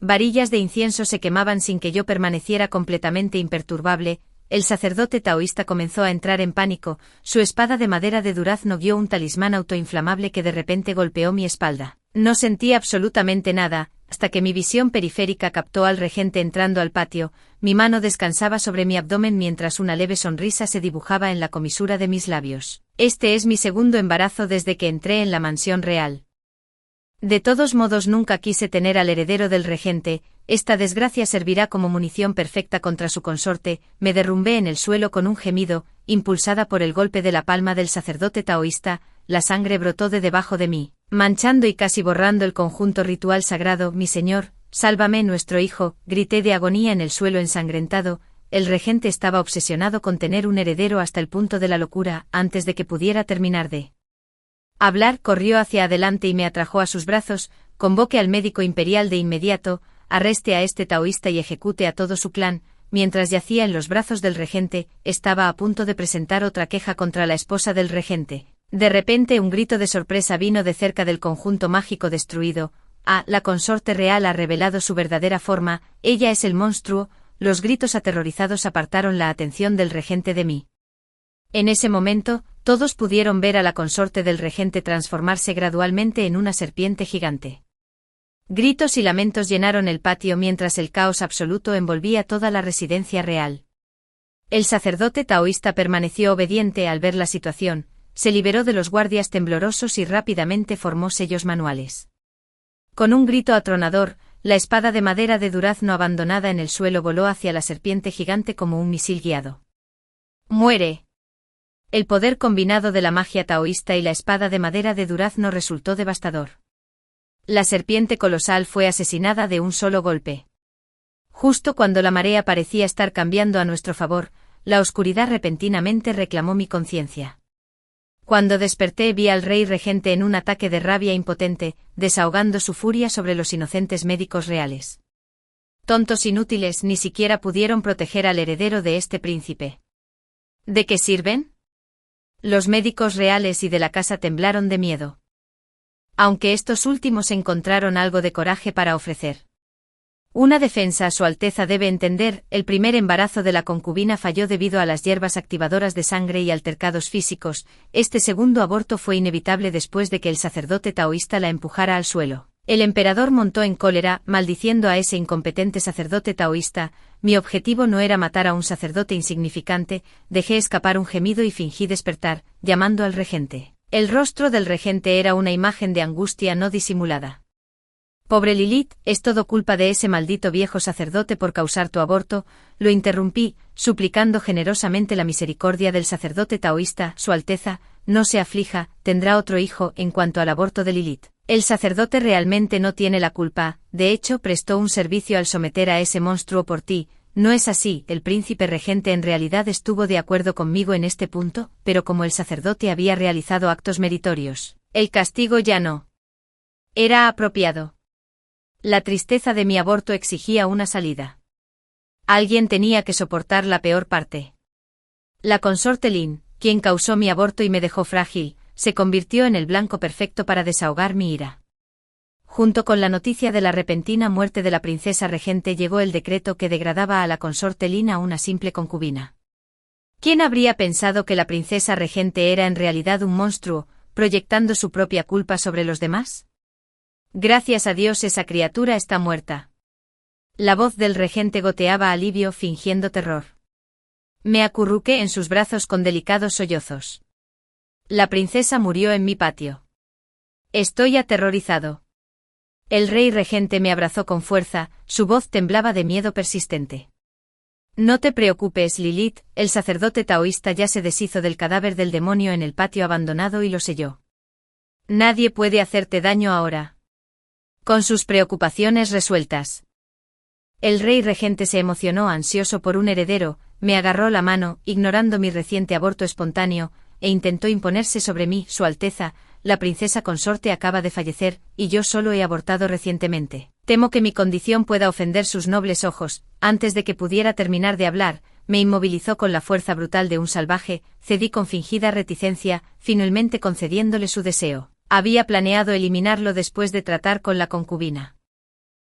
varillas de incienso se quemaban sin que yo permaneciera completamente imperturbable, el sacerdote taoísta comenzó a entrar en pánico. Su espada de madera de durazno guió un talismán autoinflamable que de repente golpeó mi espalda. No sentí absolutamente nada, hasta que mi visión periférica captó al regente entrando al patio. Mi mano descansaba sobre mi abdomen mientras una leve sonrisa se dibujaba en la comisura de mis labios. Este es mi segundo embarazo desde que entré en la mansión real. De todos modos nunca quise tener al heredero del regente. Esta desgracia servirá como munición perfecta contra su consorte. Me derrumbé en el suelo con un gemido, impulsada por el golpe de la palma del sacerdote taoísta. La sangre brotó de debajo de mí, manchando y casi borrando el conjunto ritual sagrado. Mi señor, sálvame, nuestro hijo, grité de agonía en el suelo ensangrentado. El regente estaba obsesionado con tener un heredero hasta el punto de la locura. Antes de que pudiera terminar de hablar, corrió hacia adelante y me atrajo a sus brazos. Convoque al médico imperial de inmediato, arreste a este taoísta y ejecute a todo su clan. Mientras yacía en los brazos del regente, estaba a punto de presentar otra queja contra la esposa del regente. De repente un grito de sorpresa vino de cerca del conjunto mágico destruido. Ah, la consorte real ha revelado su verdadera forma, ella es el monstruo. Los gritos aterrorizados apartaron la atención del regente de mí. En ese momento, todos pudieron ver a la consorte del regente transformarse gradualmente en una serpiente gigante. Gritos y lamentos llenaron el patio mientras el caos absoluto envolvía toda la residencia real. El sacerdote taoísta permaneció obediente al ver la situación, se liberó de los guardias temblorosos y rápidamente formó sellos manuales. Con un grito atronador, la espada de madera de durazno abandonada en el suelo voló hacia la serpiente gigante como un misil guiado. ¡Muere! El poder combinado de la magia taoísta y la espada de madera de durazno resultó devastador. La serpiente colosal fue asesinada de un solo golpe. Justo cuando la marea parecía estar cambiando a nuestro favor, la oscuridad repentinamente reclamó mi conciencia. Cuando desperté vi al rey regente en un ataque de rabia impotente, desahogando su furia sobre los inocentes médicos reales. Tontos inútiles ni siquiera pudieron proteger al heredero de este príncipe. ¿De qué sirven? Los médicos reales y de la casa temblaron de miedo. Aunque estos últimos encontraron algo de coraje para ofrecer. Una defensa, Su Alteza debe entender, el primer embarazo de la concubina falló debido a las hierbas activadoras de sangre y altercados físicos, este segundo aborto fue inevitable después de que el sacerdote taoísta la empujara al suelo. El emperador montó en cólera, maldiciendo a ese incompetente sacerdote taoísta. Mi objetivo no era matar a un sacerdote insignificante, dejé escapar un gemido y fingí despertar, llamando al regente. El rostro del regente era una imagen de angustia no disimulada. Pobre Lilith, es todo culpa de ese maldito viejo sacerdote por causar tu aborto, lo interrumpí, suplicando generosamente la misericordia del sacerdote taoísta. Su Alteza, no se aflija, tendrá otro hijo. En cuanto al aborto de Lilith, el sacerdote realmente no tiene la culpa, de hecho prestó un servicio al someter a ese monstruo por ti. No es así, el príncipe regente en realidad estuvo de acuerdo conmigo en este punto, pero como el sacerdote había realizado actos meritorios, el castigo ya no era apropiado. La tristeza de mi aborto exigía una salida. Alguien tenía que soportar la peor parte. La consorte Lin, quien causó mi aborto y me dejó frágil, se convirtió en el blanco perfecto para desahogar mi ira. Junto con la noticia de la repentina muerte de la princesa regente llegó el decreto que degradaba a la consorte Lin a una simple concubina. ¿Quién habría pensado que la princesa regente era en realidad un monstruo, proyectando su propia culpa sobre los demás? Gracias a Dios esa criatura está muerta. La voz del regente goteaba alivio fingiendo terror. Me acurruqué en sus brazos con delicados sollozos. La princesa murió en mi patio. Estoy aterrorizado. El rey regente me abrazó con fuerza, su voz temblaba de miedo persistente. No te preocupes, Lilith, el sacerdote taoísta ya se deshizo del cadáver del demonio en el patio abandonado y lo selló. Nadie puede hacerte daño ahora. Con sus preocupaciones resueltas. El rey regente se emocionó ansioso por un heredero, me agarró la mano, ignorando mi reciente aborto espontáneo, e intentó imponerse sobre mí. Su Alteza, la princesa consorte acaba de fallecer, y yo solo he abortado recientemente. Temo que mi condición pueda ofender sus nobles ojos. Antes de que pudiera terminar de hablar, me inmovilizó con la fuerza brutal de un salvaje, cedí con fingida reticencia, finalmente concediéndole su deseo. Había planeado eliminarlo después de tratar con la concubina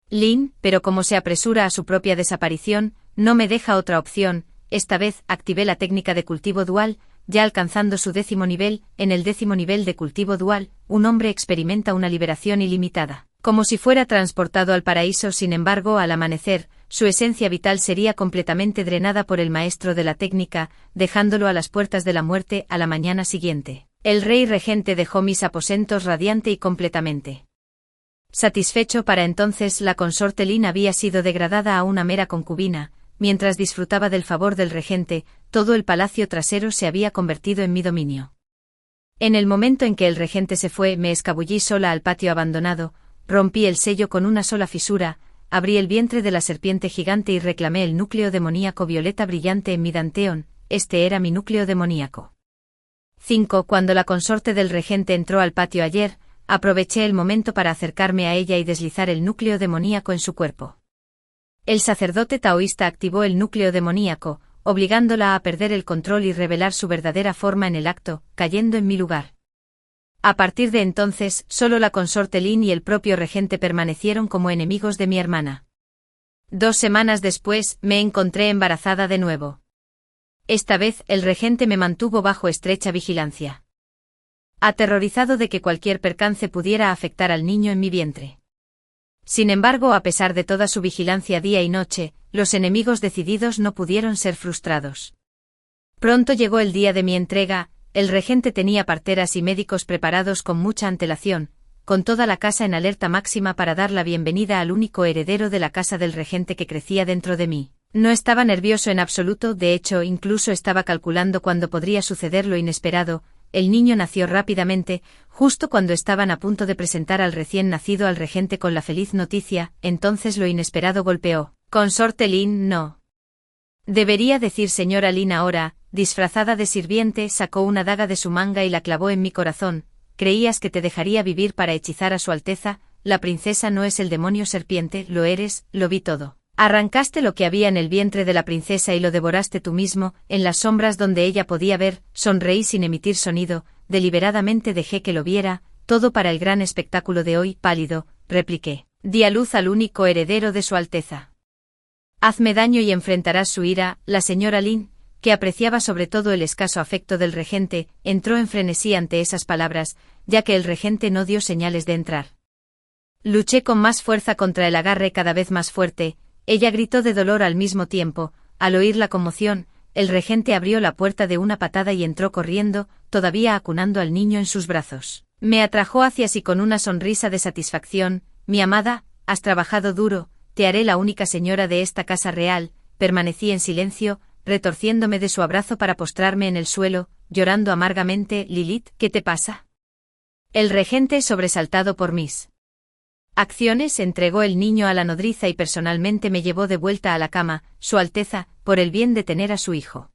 Lin, pero como se apresura a su propia desaparición, no me deja otra opción. Esta vez activé la técnica de cultivo dual, ya alcanzando su 10º nivel. En el 10º nivel de cultivo dual, un hombre experimenta una liberación ilimitada, como si fuera transportado al paraíso. Sin embargo, al amanecer, su esencia vital sería completamente drenada por el maestro de la técnica, dejándolo a las puertas de la muerte. A la mañana siguiente, el rey regente dejó mis aposentos radiante y completamente satisfecho. Para entonces la consorte Lin había sido degradada a una mera concubina. Mientras disfrutaba del favor del regente, todo el palacio trasero se había convertido en mi dominio. En el momento en que el regente se fue, me escabullí sola al patio abandonado, rompí el sello con una sola fisura, abrí el vientre de la serpiente gigante y reclamé el núcleo demoníaco violeta brillante en mi danteón. Este era mi núcleo demoníaco. 5. Cuando la consorte del regente entró al patio ayer, aproveché el momento para acercarme a ella y deslizar el núcleo demoníaco en su cuerpo. El sacerdote taoísta activó el núcleo demoníaco, obligándola a perder el control y revelar su verdadera forma en el acto, cayendo en mi lugar. A partir de entonces, solo la consorte Lin y el propio regente permanecieron como enemigos de mi hermana. 2 semanas después, me encontré embarazada de nuevo. Esta vez, el regente me mantuvo bajo estrecha vigilancia, aterrorizado de que cualquier percance pudiera afectar al niño en mi vientre. Sin embargo, a pesar de toda su vigilancia día y noche, los enemigos decididos no pudieron ser frustrados. Pronto llegó el día de mi entrega. El regente tenía parteras y médicos preparados con mucha antelación, con toda la casa en alerta máxima para dar la bienvenida al único heredero de la casa del regente que crecía dentro de mí. No estaba nervioso en absoluto, de hecho incluso estaba calculando cuándo podría suceder lo inesperado. El niño nació rápidamente, justo cuando estaban a punto de presentar al recién nacido al regente con la feliz noticia, entonces lo inesperado golpeó. Consorte Lin, no. Debería decir señora Lin ahora. Disfrazada de sirviente, sacó una daga de su manga y la clavó en mi corazón. ¿Creías que te dejaría vivir para hechizar a su alteza? La princesa no es el demonio serpiente, lo eres, lo vi todo. Arrancaste lo que había en el vientre de la princesa y lo devoraste tú mismo, en las sombras donde ella podía ver. Sonreí sin emitir sonido, deliberadamente dejé que lo viera, todo para el gran espectáculo de hoy. Pálido, repliqué. Di a luz al único heredero de su alteza. Hazme daño y enfrentarás su ira. La señora Lin, que apreciaba sobre todo el escaso afecto del regente, entró en frenesí ante esas palabras, ya que el regente no dio señales de entrar. Luché con más fuerza contra el agarre cada vez más fuerte. Ella gritó de dolor al mismo tiempo. Al oír la conmoción, el regente abrió la puerta de una patada y entró corriendo, todavía acunando al niño en sus brazos. Me atrajo hacia sí con una sonrisa de satisfacción. Mi amada, has trabajado duro, te haré la única señora de esta casa real. Permanecí en silencio, retorciéndome de su abrazo para postrarme en el suelo, llorando amargamente. Lilith, ¿qué te pasa? El regente, sobresaltado por mis acciones, entregó el niño a la nodriza y personalmente me llevó de vuelta a la cama. Su Alteza, por el bien de tener a su hijo.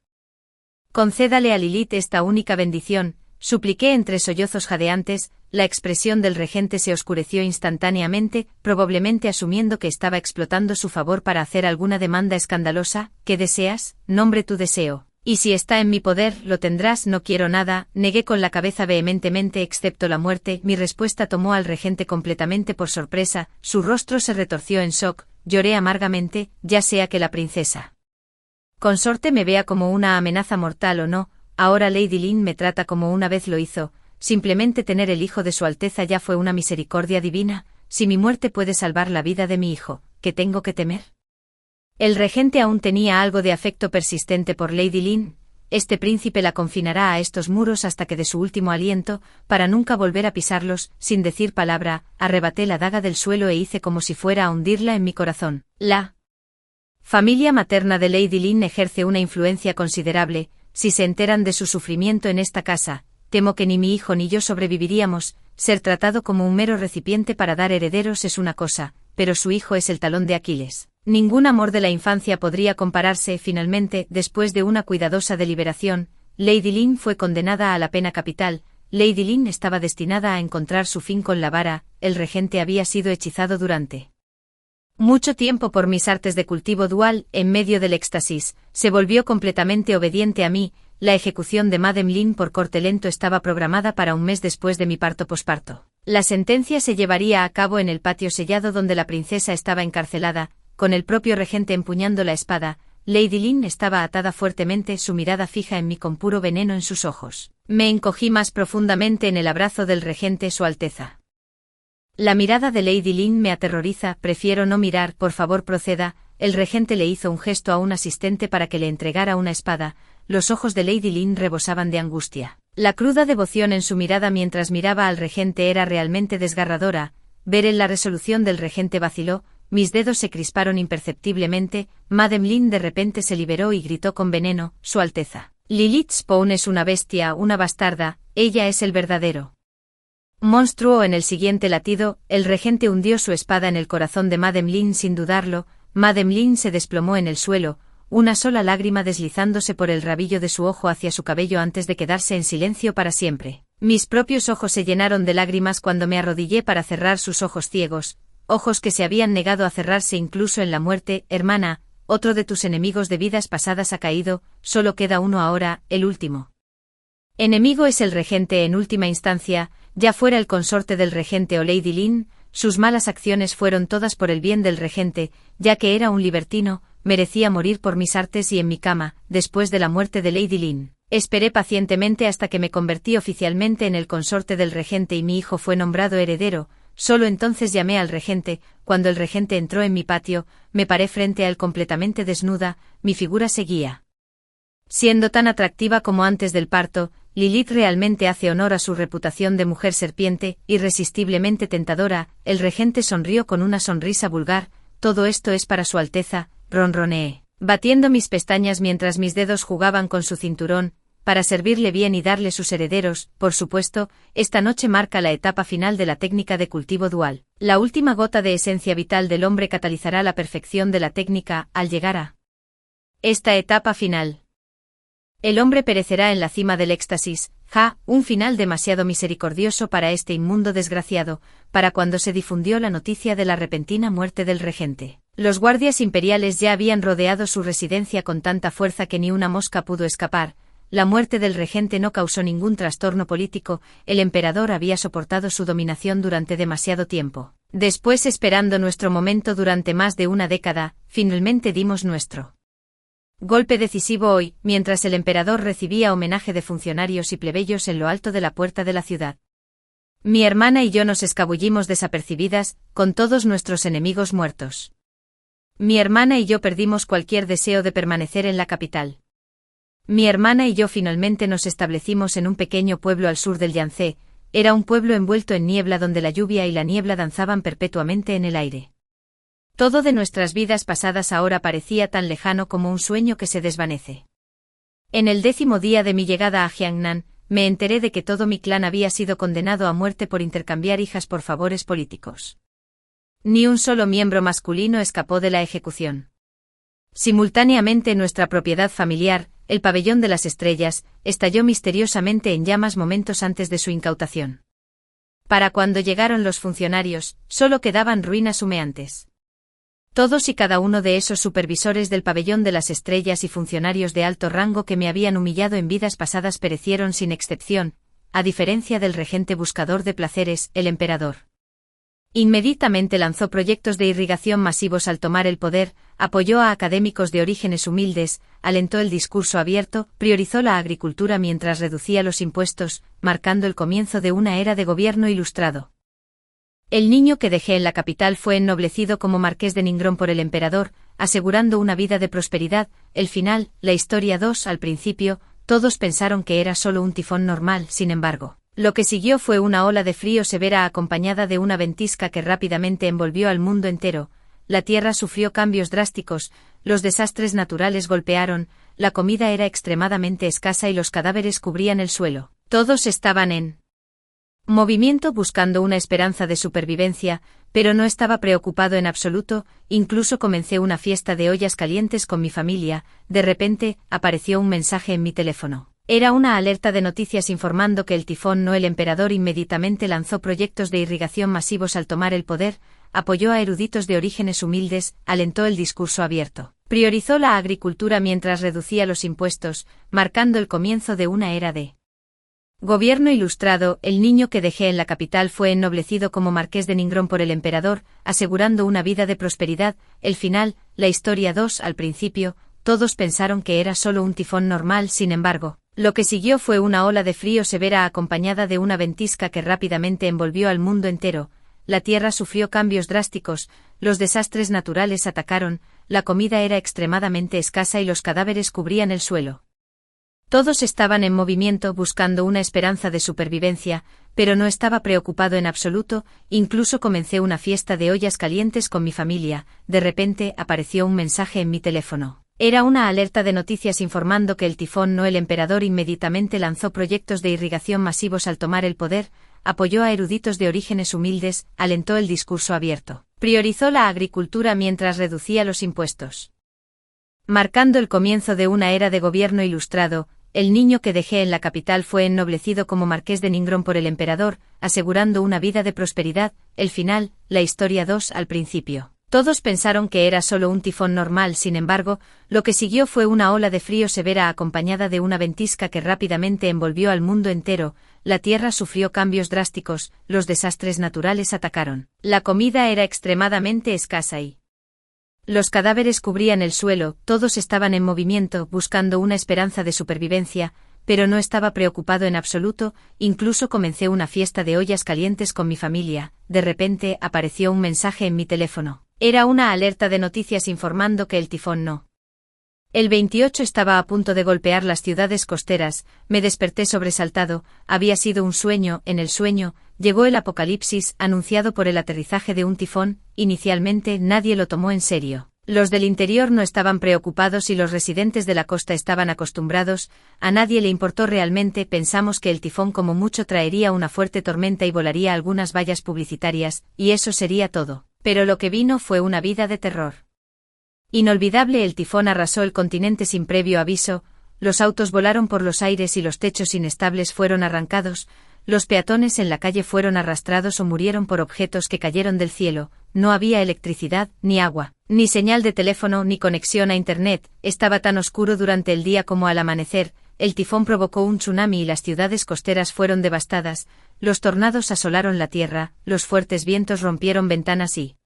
Concédale a Lilith esta única bendición, supliqué entre sollozos jadeantes. La expresión del regente se oscureció instantáneamente, probablemente asumiendo que estaba explotando su favor para hacer alguna demanda escandalosa. ¿Qué deseas? Nombre tu deseo. Y si está en mi poder, lo tendrás. No quiero nada, negué con la cabeza vehementemente, excepto la muerte. Mi respuesta tomó al regente completamente por sorpresa, su rostro se retorció en shock, lloré amargamente. Ya sea que la princesa consorte me vea como una amenaza mortal o no, ahora Lady Lin me trata como una vez lo hizo. Simplemente tener el hijo de su Alteza ya fue una misericordia divina. Si mi muerte puede salvar la vida de mi hijo, ¿qué tengo que temer? El regente aún tenía algo de afecto persistente por Lady Lin. Este príncipe la confinará a estos muros hasta que dé su último aliento, para nunca volver a pisarlos. Sin decir palabra, arrebaté la daga del suelo e hice como si fuera a hundirla en mi corazón. La familia materna de Lady Lin ejerce una influencia considerable. Si se enteran de su sufrimiento en esta casa, temo que ni mi hijo ni yo sobreviviríamos. Ser tratado como un mero recipiente para dar herederos es una cosa, pero su hijo es el talón de Aquiles. Ningún amor de la infancia podría compararse. Finalmente, después de una cuidadosa deliberación, Lady Lin fue condenada a la pena capital. Lady Lin estaba destinada a encontrar su fin con la vara. El regente había sido hechizado durante mucho tiempo por mis artes de cultivo dual. En medio del éxtasis, se volvió completamente obediente a mí. La ejecución de Madame Lin por corte lento estaba programada para un mes después de mi posparto. La sentencia se llevaría a cabo en el patio sellado donde la princesa estaba encarcelada, con el propio regente empuñando la espada. Lady Lin estaba atada fuertemente, su mirada fija en mí con puro veneno en sus ojos. Me encogí más profundamente en el abrazo del regente. Su Alteza. La mirada de Lady Lin me aterroriza. Prefiero no mirar, por favor proceda. El regente le hizo un gesto a un asistente para que le entregara una espada. Los ojos de Lady Lin rebosaban de angustia. La cruda devoción en su mirada mientras miraba al regente era realmente desgarradora. Ver en la resolución del regente vaciló, mis dedos se crisparon imperceptiblemente. Madame Lin de repente se liberó y gritó con veneno: Su Alteza. Lilith Spawn es una bestia, una bastarda, ella es el verdadero monstruo. En el siguiente latido, el regente hundió su espada en el corazón de Madame Lin sin dudarlo. Madame Lin se desplomó en el suelo, una sola lágrima deslizándose por el rabillo de su ojo hacia su cabello antes de quedarse en silencio para siempre. Mis propios ojos se llenaron de lágrimas cuando me arrodillé para cerrar sus ojos ciegos, ojos que se habían negado a cerrarse incluso en la muerte. Hermana, otro de tus enemigos de vidas pasadas ha caído, solo queda uno ahora, el último enemigo es el regente en última instancia, ya fuera el consorte del regente o Lady Lin. Sus malas acciones fueron todas por el bien del regente, ya que era un libertino, merecía morir por mis artes y en mi cama. Después de la muerte de Lady Lin, esperé pacientemente hasta que me convertí oficialmente en el consorte del regente y mi hijo fue nombrado heredero. Solo entonces llamé al regente. Cuando el regente entró en mi patio, me paré frente a él completamente desnuda, mi figura seguía Siendo tan atractiva como antes del parto, Lilith realmente hace honor a su reputación de mujer serpiente, irresistiblemente tentadora. El regente sonrió con una sonrisa vulgar. Todo esto es para su Alteza, ronroneé, batiendo mis pestañas mientras mis dedos jugaban con su cinturón, para servirle bien y darle sus herederos. Por supuesto, esta noche marca la etapa final de la técnica de cultivo dual. La última gota de esencia vital del hombre catalizará la perfección de la técnica al llegar a esta etapa final. El hombre perecerá en la cima del éxtasis, un final demasiado misericordioso para este inmundo desgraciado. Para cuando se difundió la noticia de la repentina muerte del regente, los guardias imperiales ya habían rodeado su residencia con tanta fuerza que ni una mosca pudo escapar. La muerte del regente no causó ningún trastorno político, el emperador había soportado su dominación durante demasiado tiempo. Después, esperando nuestro momento durante más de una década, finalmente dimos nuestro golpe decisivo hoy, mientras el emperador recibía homenaje de funcionarios y plebeyos en lo alto de la puerta de la ciudad. Mi hermana y yo nos escabullimos desapercibidas, con todos nuestros enemigos muertos. Mi hermana y yo perdimos cualquier deseo de permanecer en la capital. Mi hermana y yo finalmente nos establecimos en un pequeño pueblo al sur del Yangtze. Era un pueblo envuelto en niebla donde la lluvia y la niebla danzaban perpetuamente en el aire. Todo de nuestras vidas pasadas ahora parecía tan lejano como un sueño que se desvanece. En el 10º día de mi llegada a Jiangnan, me enteré de que todo mi clan había sido condenado a muerte por intercambiar hijas por favores políticos. Ni un solo miembro masculino escapó de la ejecución. Simultáneamente en nuestra propiedad familiar, el pabellón de las estrellas, estalló misteriosamente en llamas momentos antes de su incautación. Para cuando llegaron los funcionarios, solo quedaban ruinas humeantes. Todos y cada uno de esos supervisores del pabellón de las estrellas y funcionarios de alto rango que me habían humillado en vidas pasadas perecieron sin excepción, a diferencia del regente buscador de placeres, el emperador. Inmediatamente lanzó proyectos de irrigación masivos al tomar el poder, apoyó a académicos de orígenes humildes, alentó el discurso abierto, priorizó la agricultura mientras reducía los impuestos, marcando el comienzo de una era de gobierno ilustrado. El niño que dejé en la capital fue ennoblecido como marqués de Ningrón por el emperador, asegurando una vida de prosperidad. El final, la historia 2. Al principio, todos pensaron que era solo un tifón normal, sin embargo. Lo que siguió fue una ola de frío severa acompañada de una ventisca que rápidamente envolvió al mundo entero. La tierra sufrió cambios drásticos, los desastres naturales golpearon, la comida era extremadamente escasa y los cadáveres cubrían el suelo. Todos estaban en movimiento buscando una esperanza de supervivencia, pero no estaba preocupado en absoluto. Incluso comencé una fiesta de ollas calientes con mi familia. De repente, apareció un mensaje en mi teléfono. Era una alerta de noticias informando que el tifón el emperador inmediatamente lanzó proyectos de irrigación masivos al tomar el poder, apoyó a eruditos de orígenes humildes, alentó el discurso abierto, priorizó la agricultura mientras reducía los impuestos, marcando el comienzo de una era de gobierno ilustrado. El niño que dejé en la capital fue ennoblecido como marqués de Ningrón por el emperador, asegurando una vida de prosperidad. El final, la historia 2. Al principio, todos pensaron que era solo un tifón normal, sin embargo. Lo que siguió fue una ola de frío severa acompañada de una ventisca que rápidamente envolvió al mundo entero. La tierra sufrió cambios drásticos, los desastres naturales atacaron, la comida era extremadamente escasa y los cadáveres cubrían el suelo. Todos estaban en movimiento buscando una esperanza de supervivencia, pero no estaba preocupado en absoluto. Incluso comencé una fiesta de ollas calientes con mi familia. De repente apareció un mensaje en mi teléfono. Era una alerta de noticias informando que el tifón el emperador inmediatamente lanzó proyectos de irrigación masivos al tomar el poder, apoyó a eruditos de orígenes humildes, alentó el discurso abierto, priorizó la agricultura mientras reducía los impuestos. Marcando el comienzo de una era de gobierno ilustrado, el niño que dejé en la capital fue ennoblecido como marqués de Ningrón por el emperador, asegurando una vida de prosperidad. El final, la historia 2. Al principio, todos pensaron que era solo un tifón normal, sin embargo, lo que siguió fue una ola de frío severa acompañada de una ventisca que rápidamente envolvió al mundo entero. La tierra sufrió cambios drásticos, los desastres naturales atacaron, la comida era extremadamente escasa y los cadáveres cubrían el suelo. Todos estaban en movimiento buscando una esperanza de supervivencia, pero no estaba preocupado en absoluto. Incluso comencé una fiesta de ollas calientes con mi familia. De repente apareció un mensaje en mi teléfono. Era una alerta de noticias informando que el tifón El 28 estaba a punto de golpear las ciudades costeras, me desperté sobresaltado, había sido un sueño, en el sueño, llegó el apocalipsis anunciado por el aterrizaje de un tifón, inicialmente nadie lo tomó en serio. Los del interior no estaban preocupados y los residentes de la costa estaban acostumbrados, a nadie le importó realmente, pensamos que el tifón como mucho traería una fuerte tormenta y volaría algunas vallas publicitarias, y eso sería todo. Pero lo que vino fue una vida de terror. Inolvidable, el tifón arrasó el continente sin previo aviso, los autos volaron por los aires y los techos inestables fueron arrancados, los peatones en la calle fueron arrastrados o murieron por objetos que cayeron del cielo, no había electricidad, ni agua, ni señal de teléfono ni conexión a internet, estaba tan oscuro durante el día como al amanecer, el tifón provocó un tsunami y las ciudades costeras fueron devastadas, los tornados asolaron la tierra, los fuertes vientos rompieron ventanas y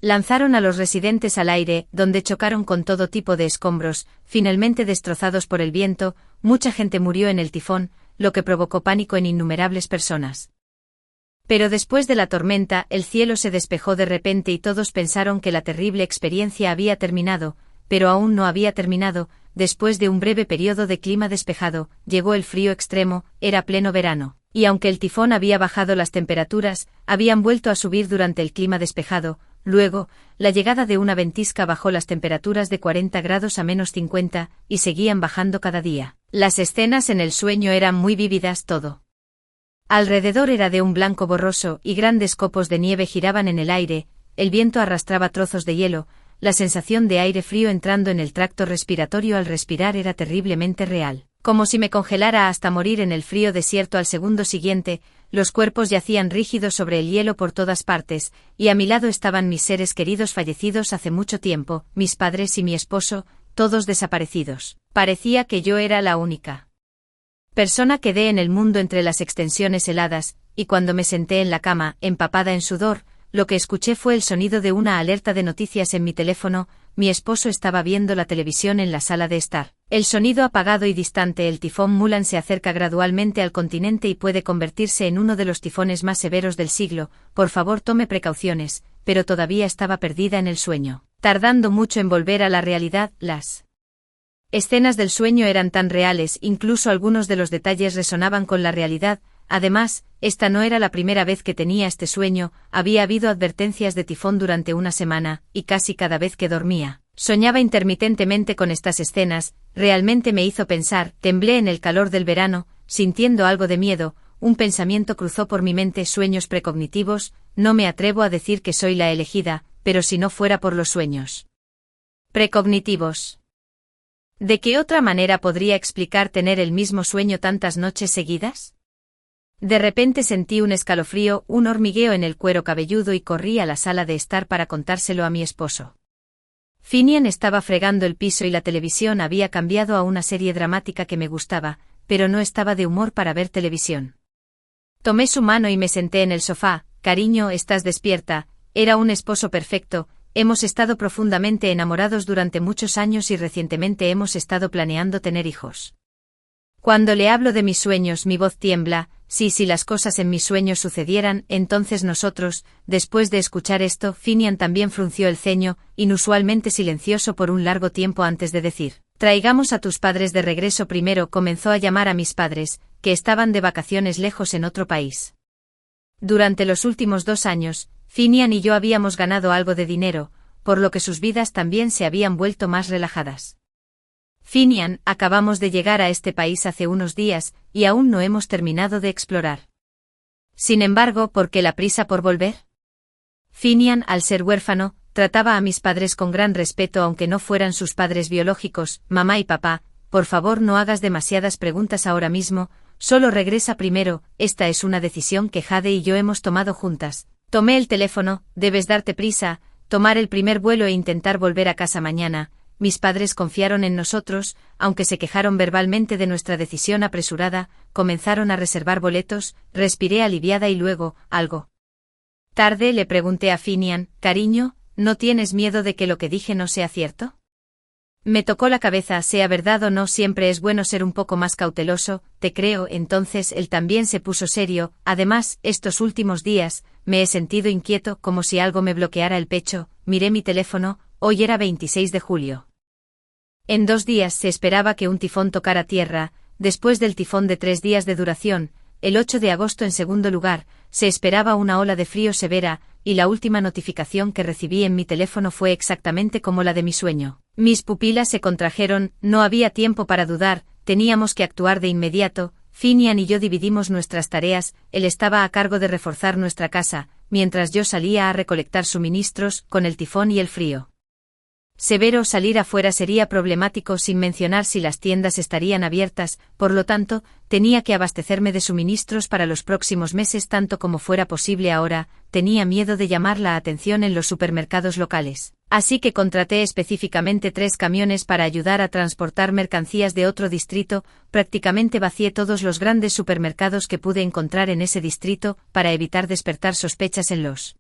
lanzaron a los residentes al aire, donde chocaron con todo tipo de escombros, finalmente destrozados por el viento, mucha gente murió en el tifón, lo que provocó pánico en innumerables personas. Pero después de la tormenta, el cielo se despejó de repente y todos pensaron que la terrible experiencia había terminado, pero aún no había terminado, después de un breve periodo de clima despejado, llegó el frío extremo, era pleno verano, y aunque el tifón había bajado las temperaturas, habían vuelto a subir durante el clima despejado. Luego, la llegada de una ventisca bajó las temperaturas de 40 grados a -50, y seguían bajando cada día. Las escenas en el sueño eran muy vívidas, todo alrededor era de un blanco borroso y grandes copos de nieve giraban en el aire, el viento arrastraba trozos de hielo, la sensación de aire frío entrando en el tracto respiratorio al respirar era terriblemente real. Como si me congelara hasta morir en el frío desierto al segundo siguiente, los cuerpos yacían rígidos sobre el hielo por todas partes, y a mi lado estaban mis seres queridos fallecidos hace mucho tiempo, mis padres y mi esposo, todos desaparecidos. Parecía que yo era la única persona que quedé en el mundo entre las extensiones heladas, y cuando me senté en la cama, empapada en sudor, lo que escuché fue el sonido de una alerta de noticias en mi teléfono, mi esposo estaba viendo la televisión en la sala de estar. El sonido apagado y distante. El tifón Mulan se acerca gradualmente al continente y puede convertirse en uno de los tifones más severos del siglo, por favor tome precauciones, pero todavía estaba perdida en el sueño, tardando mucho en volver a la realidad. Las escenas del sueño eran tan reales, incluso algunos de los detalles resonaban con la realidad. Además, esta no era la primera vez que tenía este sueño, había habido advertencias de tifón durante una semana, y casi cada vez que dormía, soñaba intermitentemente con estas escenas. Realmente me hizo pensar, temblé en el calor del verano, sintiendo algo de miedo, un pensamiento cruzó por mi mente: sueños precognitivos, no me atrevo a decir que soy la elegida, pero si no fuera por los sueños precognitivos, ¿de qué otra manera podría explicar tener el mismo sueño tantas noches seguidas? De repente sentí un escalofrío, un hormigueo en el cuero cabelludo y corrí a la sala de estar para contárselo a mi esposo. Finian estaba fregando el piso y la televisión había cambiado a una serie dramática que me gustaba, pero no estaba de humor para ver televisión. Tomé su mano y me senté en el sofá. Cariño, ¿estás despierta? Era un esposo perfecto, hemos estado profundamente enamorados durante muchos años y recientemente hemos estado planeando tener hijos. Cuando le hablo de mis sueños mi voz tiembla. Si las cosas en mis sueños sucedieran, entonces nosotros, después de escuchar esto, Finian también frunció el ceño, inusualmente silencioso por un largo tiempo antes de decir, traigamos a tus padres de regreso primero. Comenzó a llamar a mis padres, que estaban de vacaciones lejos en otro país. Durante los últimos 2 años, Finian y yo habíamos ganado algo de dinero, por lo que sus vidas también se habían vuelto más relajadas. Finian, acabamos de llegar a este país hace unos días, y aún no hemos terminado de explorar. Sin embargo, ¿por qué la prisa por volver? Finian, al ser huérfano, trataba a mis padres con gran respeto aunque no fueran sus padres biológicos. Mamá y papá, por favor no hagas demasiadas preguntas ahora mismo, solo regresa primero, esta es una decisión que Jade y yo hemos tomado juntas. Tomé el teléfono, debes darte prisa, tomar el primer vuelo e intentar volver a casa mañana. Mis padres confiaron en nosotros, aunque se quejaron verbalmente de nuestra decisión apresurada, comenzaron a reservar boletos. Respiré aliviada y luego, algo tarde, le pregunté a Finian, cariño, ¿no tienes miedo de que lo que dije no sea cierto? Me tocó la cabeza. Sea verdad o no, siempre es bueno ser un poco más cauteloso. Te creo. Entonces él también se puso serio. Además, estos últimos días, me he sentido inquieto, como si algo me bloqueara el pecho. Miré mi teléfono, hoy era 26 de julio. En 2 días se esperaba que un tifón tocara tierra. Después del tifón de 3 días de duración, el 8 de agosto en segundo lugar, se esperaba una ola de frío severa, y la última notificación que recibí en mi teléfono fue exactamente como la de mi sueño. Mis pupilas se contrajeron, no había tiempo para dudar, teníamos que actuar de inmediato. Finian y yo dividimos nuestras tareas, él estaba a cargo de reforzar nuestra casa, mientras yo salía a recolectar suministros, con el tifón y el frío severo salir afuera sería problemático sin mencionar si las tiendas estarían abiertas, por lo tanto, tenía que abastecerme de suministros para los próximos meses tanto como fuera posible ahora, tenía miedo de llamar la atención en los supermercados locales. Así que contraté específicamente 3 camiones para ayudar a transportar mercancías de otro distrito, prácticamente vacié todos los grandes supermercados que pude encontrar en ese distrito, para evitar despertar sospechas en los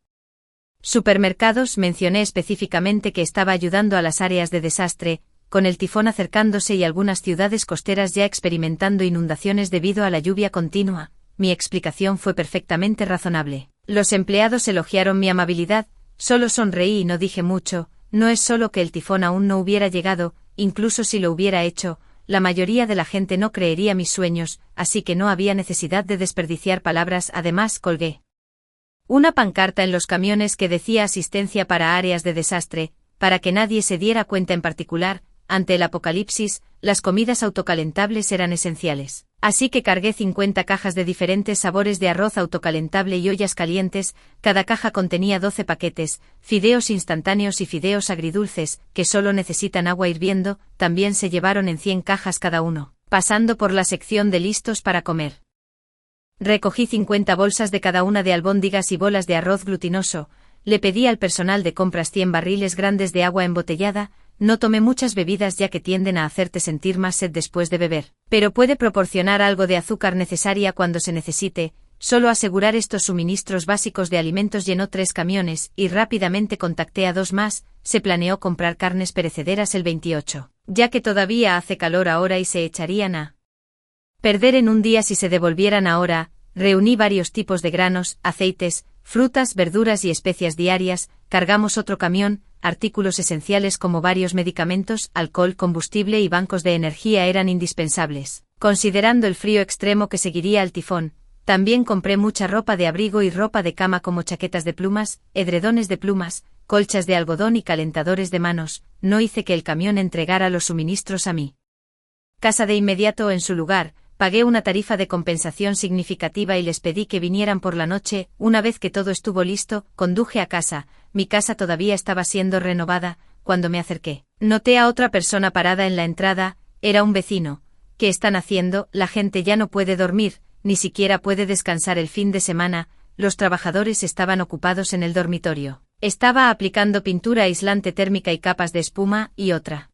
supermercados. Mencioné específicamente que estaba ayudando a las áreas de desastre, con el tifón acercándose y algunas ciudades costeras ya experimentando inundaciones debido a la lluvia continua. Mi explicación fue perfectamente razonable. Los empleados elogiaron mi amabilidad, solo sonreí y no dije mucho. No es solo que el tifón aún no hubiera llegado, incluso si lo hubiera hecho, la mayoría de la gente no creería mis sueños, así que no había necesidad de desperdiciar palabras. Además, colgué una pancarta en los camiones que decía asistencia para áreas de desastre, para que nadie se diera cuenta en particular. Ante el apocalipsis, las comidas autocalentables eran esenciales. Así que cargué 50 cajas de diferentes sabores de arroz autocalentable y ollas calientes, cada caja contenía 12 paquetes, fideos instantáneos y fideos agridulces, que solo necesitan agua hirviendo. También se llevaron en 100 cajas cada uno, pasando por la sección de listos para comer. Recogí 50 bolsas de cada una de albóndigas y bolas de arroz glutinoso. Le pedí al personal de compras 100 barriles grandes de agua embotellada. No tomé muchas bebidas ya que tienden a hacerte sentir más sed después de beber, pero puede proporcionar algo de azúcar necesaria cuando se necesite. Solo asegurar estos suministros básicos de alimentos. Llenó 3 camiones, y rápidamente contacté a 2 más. Se planeó comprar carnes perecederas el 28, ya que todavía hace calor ahora y se echarían a perder en un día si se devolvieran ahora. Reuní varios tipos de granos, aceites, frutas, verduras y especias diarias. Cargamos otro camión. Artículos esenciales como varios medicamentos, alcohol, combustible y bancos de energía eran indispensables, considerando el frío extremo que seguiría al tifón. También compré mucha ropa de abrigo y ropa de cama como chaquetas de plumas, edredones de plumas, colchas de algodón y calentadores de manos. No hice que el camión entregara los suministros a mi casa de inmediato. En su lugar, pagué una tarifa de compensación significativa y les pedí que vinieran por la noche. Una vez que todo estuvo listo, conduje a casa. Mi casa todavía estaba siendo renovada. Cuando me acerqué, noté a otra persona parada en la entrada. Era un vecino. ¿Qué están haciendo? La gente ya no puede dormir, ni siquiera puede descansar el fin de semana. Los trabajadores estaban ocupados en el dormitorio. Estaba aplicando pintura aislante térmica y capas de espuma, y otra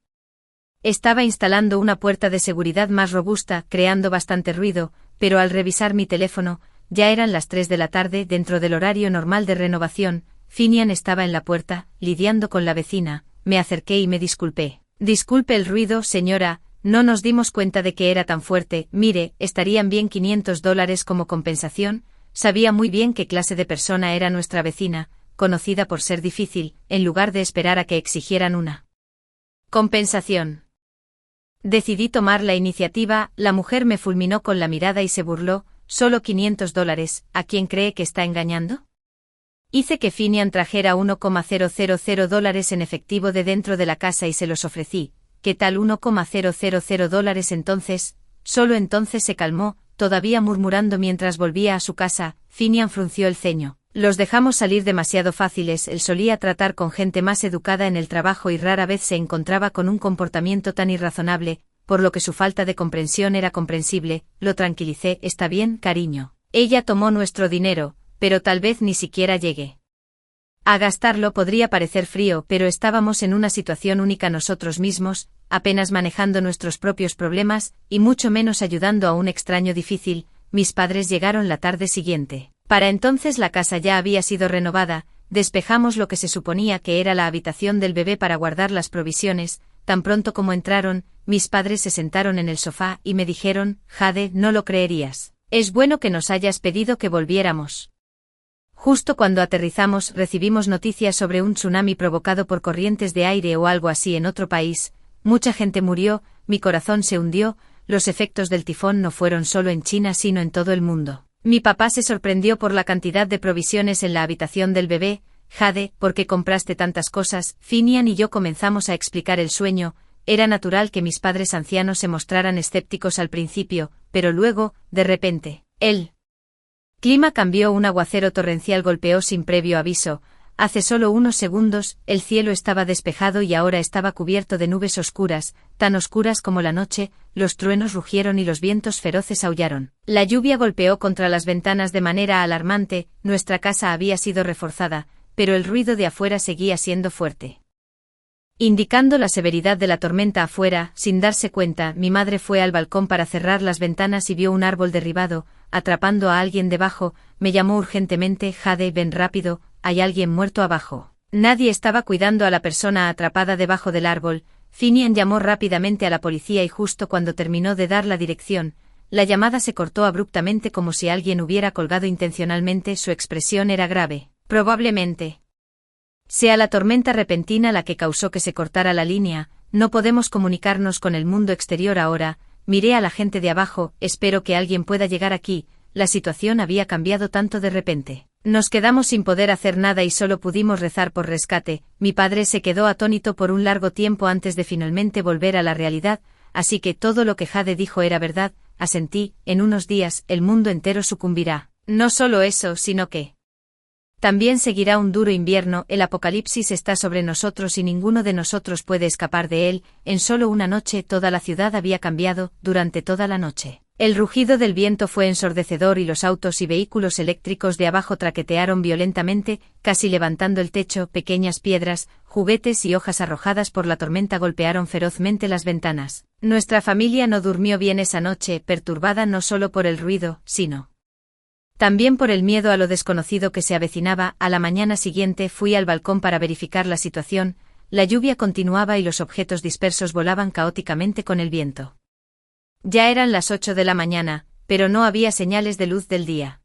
estaba instalando una puerta de seguridad más robusta, creando bastante ruido. Pero al revisar mi teléfono, ya eran las 3 de la tarde dentro del horario normal de renovación. Finian estaba en la puerta, lidiando con la vecina. Me acerqué y me disculpé. Disculpe el ruido, señora, no nos dimos cuenta de que era tan fuerte. Mire, estarían bien $500 como compensación. Sabía muy bien qué clase de persona era nuestra vecina, conocida por ser difícil, en lugar de esperar a que exigieran una compensación. Decidí tomar la iniciativa. La mujer me fulminó con la mirada y se burló. ¿Solo $500? ¿A quién cree que está engañando? Hice que Finian trajera $1,000 en efectivo de dentro de la casa y se los ofrecí. ¿Qué tal $1,000 entonces? Solo entonces se calmó, todavía murmurando mientras volvía a su casa. Finian frunció el ceño. Los dejamos salir demasiado fáciles. Él solía tratar con gente más educada en el trabajo y rara vez se encontraba con un comportamiento tan irrazonable, por lo que su falta de comprensión era comprensible. Lo tranquilicé. Está bien, cariño. Ella tomó nuestro dinero, pero tal vez ni siquiera llegue a gastarlo. Podría parecer frío, pero estábamos en una situación única nosotros mismos, apenas manejando nuestros propios problemas, y mucho menos ayudando a un extraño difícil. Mis padres llegaron la tarde siguiente. Para entonces la casa ya había sido renovada. Despejamos lo que se suponía que era la habitación del bebé para guardar las provisiones. Tan pronto como entraron, mis padres se sentaron en el sofá y me dijeron: Jade, no lo creerías. Es bueno que nos hayas pedido que volviéramos. Justo cuando aterrizamos recibimos noticias sobre un tsunami provocado por corrientes de aire o algo así en otro país. mucha gente murió, mi corazón se hundió, los efectos del tifón no fueron solo en China sino en todo el mundo. Mi papá se sorprendió por la cantidad de provisiones en la habitación del bebé. Jade, ¿por qué compraste tantas cosas? Finian y yo comenzamos a explicar el sueño. Era natural que mis padres ancianos se mostraran escépticos al principio, pero luego, de repente, el clima cambió, un aguacero torrencial golpeó sin previo aviso. Hace solo unos segundos, el cielo estaba despejado y ahora estaba cubierto de nubes oscuras, tan oscuras como la noche, los truenos rugieron y los vientos feroces aullaron. La lluvia golpeó contra las ventanas de manera alarmante, nuestra casa había sido reforzada, pero el ruido de afuera seguía siendo fuerte, indicando la severidad de la tormenta afuera. Sin darse cuenta, mi madre fue al balcón para cerrar las ventanas y vio un árbol derribado, atrapando a alguien debajo. Me llamó urgentemente: Jade, ven rápido, hay alguien muerto abajo. Nadie estaba cuidando a la persona atrapada debajo del árbol. Finian llamó rápidamente a la policía y justo cuando terminó de dar la dirección, la llamada se cortó abruptamente como si alguien hubiera colgado intencionalmente. Su expresión era grave. Probablemente sea la tormenta repentina la que causó que se cortara la línea. No podemos comunicarnos con el mundo exterior ahora. Miré a la gente de abajo, espero que alguien pueda llegar aquí. La situación había cambiado tanto de repente. Nos quedamos sin poder hacer nada y solo pudimos rezar por rescate. Mi padre se quedó atónito por un largo tiempo antes de finalmente volver a la realidad, así que todo lo que Jade dijo era verdad, asentí. En unos días, el mundo entero sucumbirá. No solo eso, sino que también seguirá un duro invierno. El apocalipsis está sobre nosotros y ninguno de nosotros puede escapar de él. En solo una noche toda la ciudad había cambiado. Durante toda la noche, el rugido del viento fue ensordecedor y los autos y vehículos eléctricos de abajo traquetearon violentamente, casi levantando el techo. Pequeñas piedras, juguetes y hojas arrojadas por la tormenta golpearon ferozmente las ventanas. Nuestra familia no durmió bien esa noche, perturbada no solo por el ruido, sino también por el miedo a lo desconocido que se avecinaba. A la mañana siguiente fui al balcón para verificar la situación. La lluvia continuaba y los objetos dispersos volaban caóticamente con el viento. Ya eran las 8 de la mañana, pero no había señales de luz del día.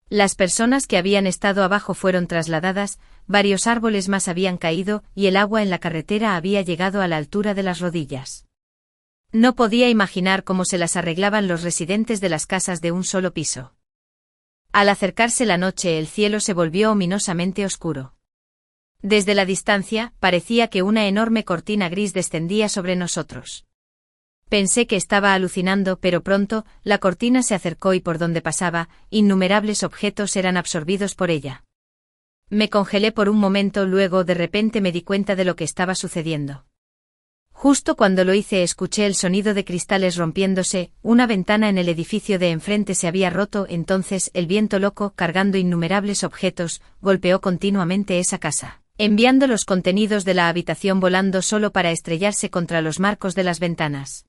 Las personas que habían estado abajo fueron trasladadas, varios árboles más habían caído y el agua en la carretera había llegado a la altura de las rodillas. No podía imaginar cómo se las arreglaban los residentes de las casas de un solo piso. Al acercarse la noche, el cielo se volvió ominosamente oscuro. Desde la distancia, parecía que una enorme cortina gris descendía sobre nosotros. Pensé que estaba alucinando, pero pronto, la cortina se acercó y por donde pasaba, innumerables objetos eran absorbidos por ella. Me congelé por un momento, luego de repente me di cuenta de lo que estaba sucediendo. Justo cuando lo hice escuché el sonido de cristales rompiéndose. Una ventana en el edificio de enfrente se había roto. Entonces el viento loco, cargando innumerables objetos, golpeó continuamente esa casa, enviando los contenidos de la habitación volando solo para estrellarse contra los marcos de las ventanas.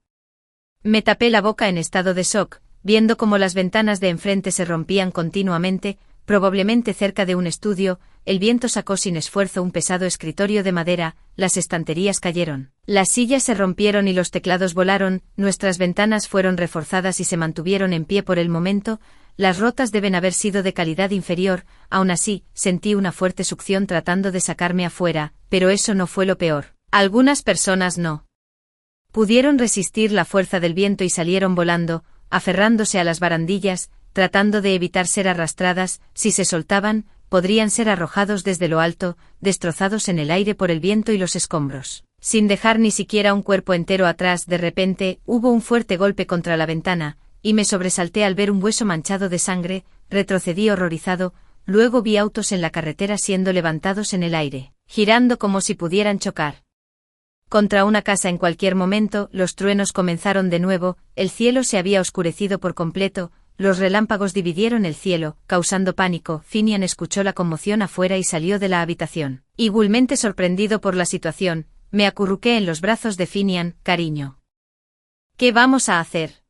Me tapé la boca en estado de shock, viendo cómo las ventanas de enfrente se rompían continuamente, probablemente cerca de un estudio. El viento sacó sin esfuerzo un pesado escritorio de madera, las estanterías cayeron, las sillas se rompieron y los teclados volaron. Nuestras ventanas fueron reforzadas y se mantuvieron en pie por el momento. Las rotas deben haber sido de calidad inferior. Aún así, sentí una fuerte succión tratando de sacarme afuera, pero eso no fue lo peor. Algunas personas no pudieron resistir la fuerza del viento y salieron volando, aferrándose a las barandillas, tratando de evitar ser arrastradas. Si se soltaban, podrían ser arrojados desde lo alto, destrozados en el aire por el viento y los escombros, sin dejar ni siquiera un cuerpo entero atrás. De repente, hubo un fuerte golpe contra la ventana, y me sobresalté al ver un hueso manchado de sangre. Retrocedí horrorizado. Luego vi autos en la carretera siendo levantados en el aire, girando como si pudieran chocar contra una casa en cualquier momento. Los truenos comenzaron de nuevo, el cielo se había oscurecido por completo. Los relámpagos dividieron el cielo, causando pánico. Finian escuchó la conmoción afuera y salió de la habitación. Igualmente sorprendido por la situación, me acurruqué en los brazos de Finian. Cariño, ¿qué vamos a hacer?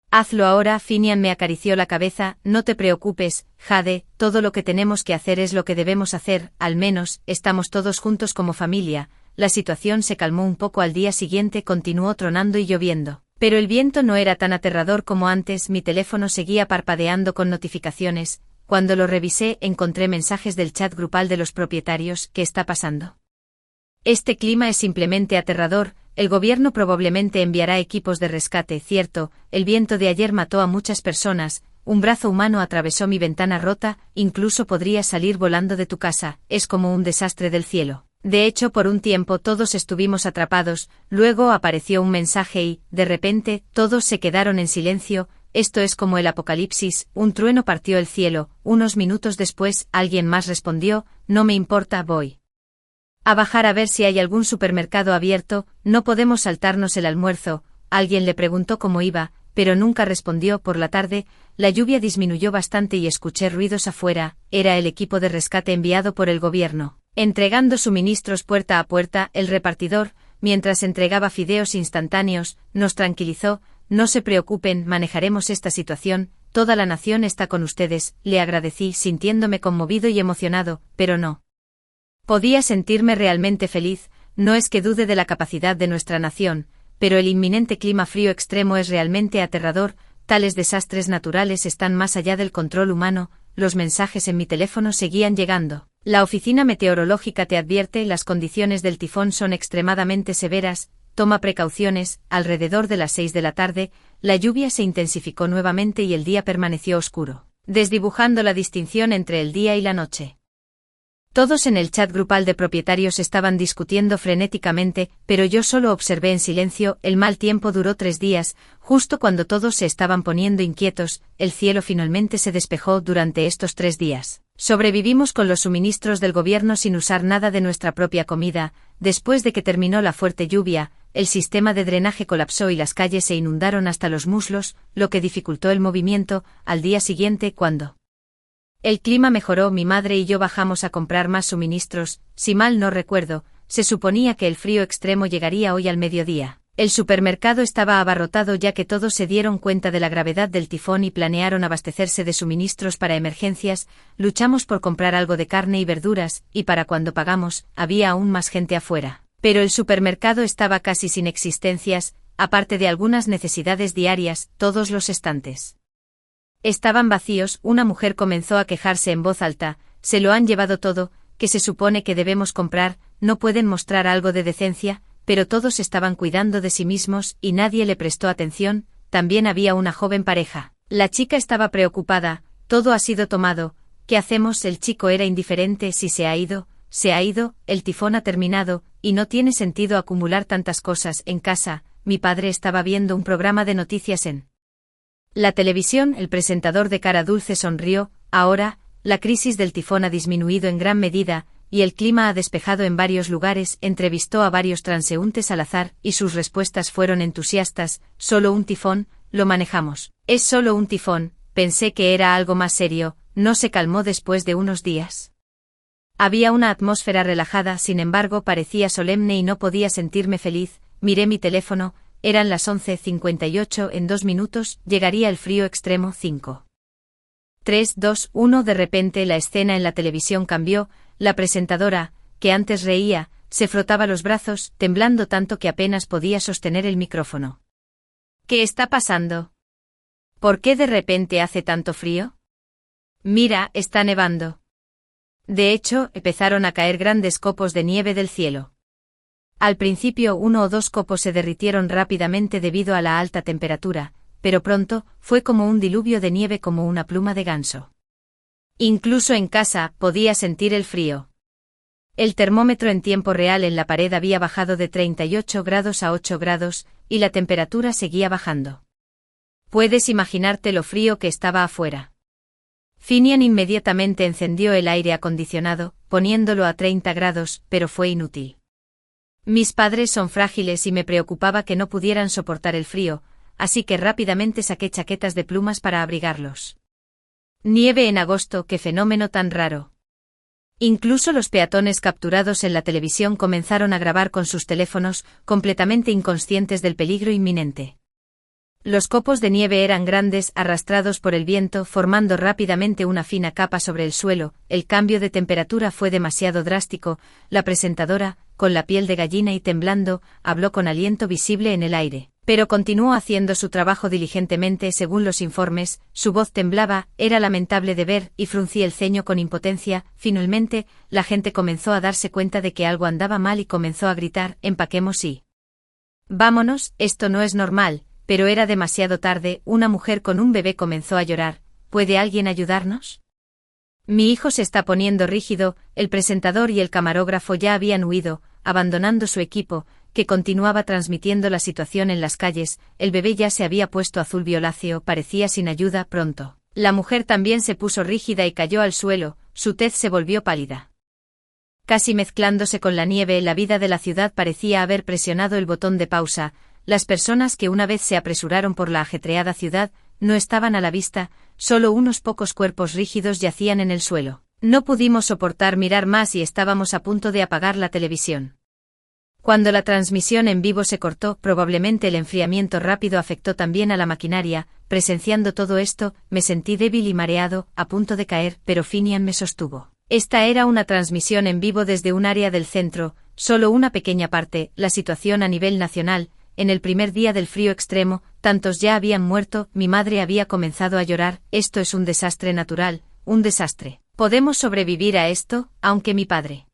Hazlo ahora. Finian me acarició la cabeza. No te preocupes, Jade, todo lo que tenemos que hacer es lo que debemos hacer, al menos, estamos todos juntos como familia. La situación se calmó un poco al día siguiente. Continuó tronando y lloviendo, pero el viento no era tan aterrador como antes. Mi teléfono seguía parpadeando con notificaciones. Cuando lo revisé, encontré mensajes del chat grupal de los propietarios. ¿Qué está pasando? Este clima es simplemente aterrador. el gobierno probablemente enviará equipos de rescate, cierto, el viento de ayer mató a muchas personas, un brazo humano atravesó mi ventana rota, incluso podría salir volando de tu casa, es como un desastre del cielo. De hecho, por un tiempo todos estuvimos atrapados, luego apareció un mensaje y, de repente, todos se quedaron en silencio. Esto es como el apocalipsis, un trueno partió el cielo, unos minutos después, alguien más respondió, no me importa, voy a bajar a ver si hay algún supermercado abierto, no podemos saltarnos el almuerzo. Alguien le preguntó cómo iba, pero nunca respondió. Por la tarde, la lluvia disminuyó bastante y escuché ruidos afuera, era el equipo de rescate enviado por el gobierno, entregando suministros puerta a puerta. El repartidor, mientras entregaba fideos instantáneos, nos tranquilizó, no se preocupen, manejaremos esta situación, toda la nación está con ustedes, le agradecí sintiéndome conmovido y emocionado, pero no podía sentirme realmente feliz. No es que dude de la capacidad de nuestra nación, pero el inminente clima frío extremo es realmente aterrador, tales desastres naturales están más allá del control humano. Los mensajes en mi teléfono seguían llegando. La oficina meteorológica te advierte, las condiciones del tifón son extremadamente severas, toma precauciones. Alrededor de las 6 de la tarde, la lluvia se intensificó nuevamente y el día permaneció oscuro, desdibujando la distinción entre el día y la noche. Todos en el chat grupal de propietarios estaban discutiendo frenéticamente, pero yo solo observé en silencio. El mal tiempo duró 3 días, justo cuando todos se estaban poniendo inquietos, el cielo finalmente se despejó. Durante estos 3 días, sobrevivimos con los suministros del gobierno sin usar nada de nuestra propia comida. Después de que terminó la fuerte lluvia, el sistema de drenaje colapsó y las calles se inundaron hasta los muslos, lo que dificultó el movimiento. Al día siguiente, cuando el clima mejoró, mi madre y yo bajamos a comprar más suministros. Si mal no recuerdo, se suponía que el frío extremo llegaría hoy al mediodía. El supermercado estaba abarrotado ya que todos se dieron cuenta de la gravedad del tifón y planearon abastecerse de suministros para emergencias. Luchamos por comprar algo de carne y verduras, y para cuando pagamos, había aún más gente afuera. Pero el supermercado estaba casi sin existencias, aparte de algunas necesidades diarias, todos los estantes estaban vacíos. Una mujer comenzó a quejarse en voz alta, se lo han llevado todo, ¿qué se supone que debemos comprar? ¿No pueden mostrar algo de decencia? Pero todos estaban cuidando de sí mismos y nadie le prestó atención. También había una joven pareja. La chica estaba preocupada, todo ha sido tomado, ¿qué hacemos? El chico era indiferente, si se ha ido, el tifón ha terminado, y no tiene sentido acumular tantas cosas en casa. Mi padre estaba viendo un programa de noticias en la televisión. El presentador de cara dulce sonrió. Ahora, la crisis del tifón ha disminuido en gran medida, y el clima ha despejado en varios lugares. Entrevistó a varios transeúntes al azar, y sus respuestas fueron entusiastas. Solo un tifón, lo manejamos. Es solo un tifón, pensé que era algo más serio. No se calmó después de unos días. Había una atmósfera relajada, sin embargo parecía solemne y no podía sentirme feliz. Miré mi teléfono. Eran las 11:58, en 2 minutos, llegaría el frío extremo. 5, 3, 2, 1. De repente la escena en la televisión cambió. La presentadora, que antes reía, se frotaba los brazos, temblando tanto que apenas podía sostener el micrófono. ¿Qué está pasando? ¿Por qué de repente hace tanto frío? Mira, está nevando. De hecho, empezaron a caer grandes copos de nieve del cielo. Al principio 1 o 2 copos se derritieron rápidamente debido a la alta temperatura, pero pronto, fue como un diluvio de nieve, como una pluma de ganso. Incluso en casa, podía sentir el frío. El termómetro en tiempo real en la pared había bajado de 38 grados a 8 grados, y la temperatura seguía bajando. Puedes imaginarte lo frío que estaba afuera. Finian inmediatamente encendió el aire acondicionado, poniéndolo a 30 grados, pero fue inútil. Mis padres son frágiles y me preocupaba que no pudieran soportar el frío, así que rápidamente saqué chaquetas de plumas para abrigarlos. Nieve en agosto, qué fenómeno tan raro. Incluso los peatones capturados en la televisión comenzaron a grabar con sus teléfonos, completamente inconscientes del peligro inminente. Los copos de nieve eran grandes, arrastrados por el viento, formando rápidamente una fina capa sobre el suelo. El cambio de temperatura fue demasiado drástico. La presentadora, con la piel de gallina y temblando, habló con aliento visible en el aire, pero continuó haciendo su trabajo diligentemente. Según los informes, su voz temblaba, era lamentable de ver, y fruncí el ceño con impotencia. Finalmente, la gente comenzó a darse cuenta de que algo andaba mal y comenzó a gritar: «Empaquemos y Vámonos, esto no es normal, pero era demasiado tarde, una mujer con un bebé comenzó a llorar. ¿Puede alguien ayudarnos? Mi hijo se está poniendo rígido, el presentador y el camarógrafo ya habían huido, abandonando su equipo, que continuaba transmitiendo la situación en las calles, el bebé ya se había puesto azul violáceo, parecía sin ayuda, pronto. La mujer también se puso rígida y cayó al suelo, su tez se volvió pálida. Casi mezclándose con la nieve, la vida de la ciudad parecía haber presionado el botón de pausa, las personas que una vez se apresuraron por la ajetreada ciudad, no estaban a la vista, solo unos pocos cuerpos rígidos yacían en el suelo. No pudimos soportar mirar más y estábamos a punto de apagar la televisión. Cuando la transmisión en vivo se cortó, probablemente el enfriamiento rápido afectó también a la maquinaria. Presenciando todo esto, me sentí débil y mareado, a punto de caer, pero Finian me sostuvo. Esta era una transmisión en vivo desde un área del centro, solo una pequeña parte, la situación a nivel nacional. En el primer día del frío extremo, tantos ya habían muerto, mi madre había comenzado a llorar, esto es un desastre natural, un desastre. ¿Podemos sobrevivir a esto? Aunque mi padre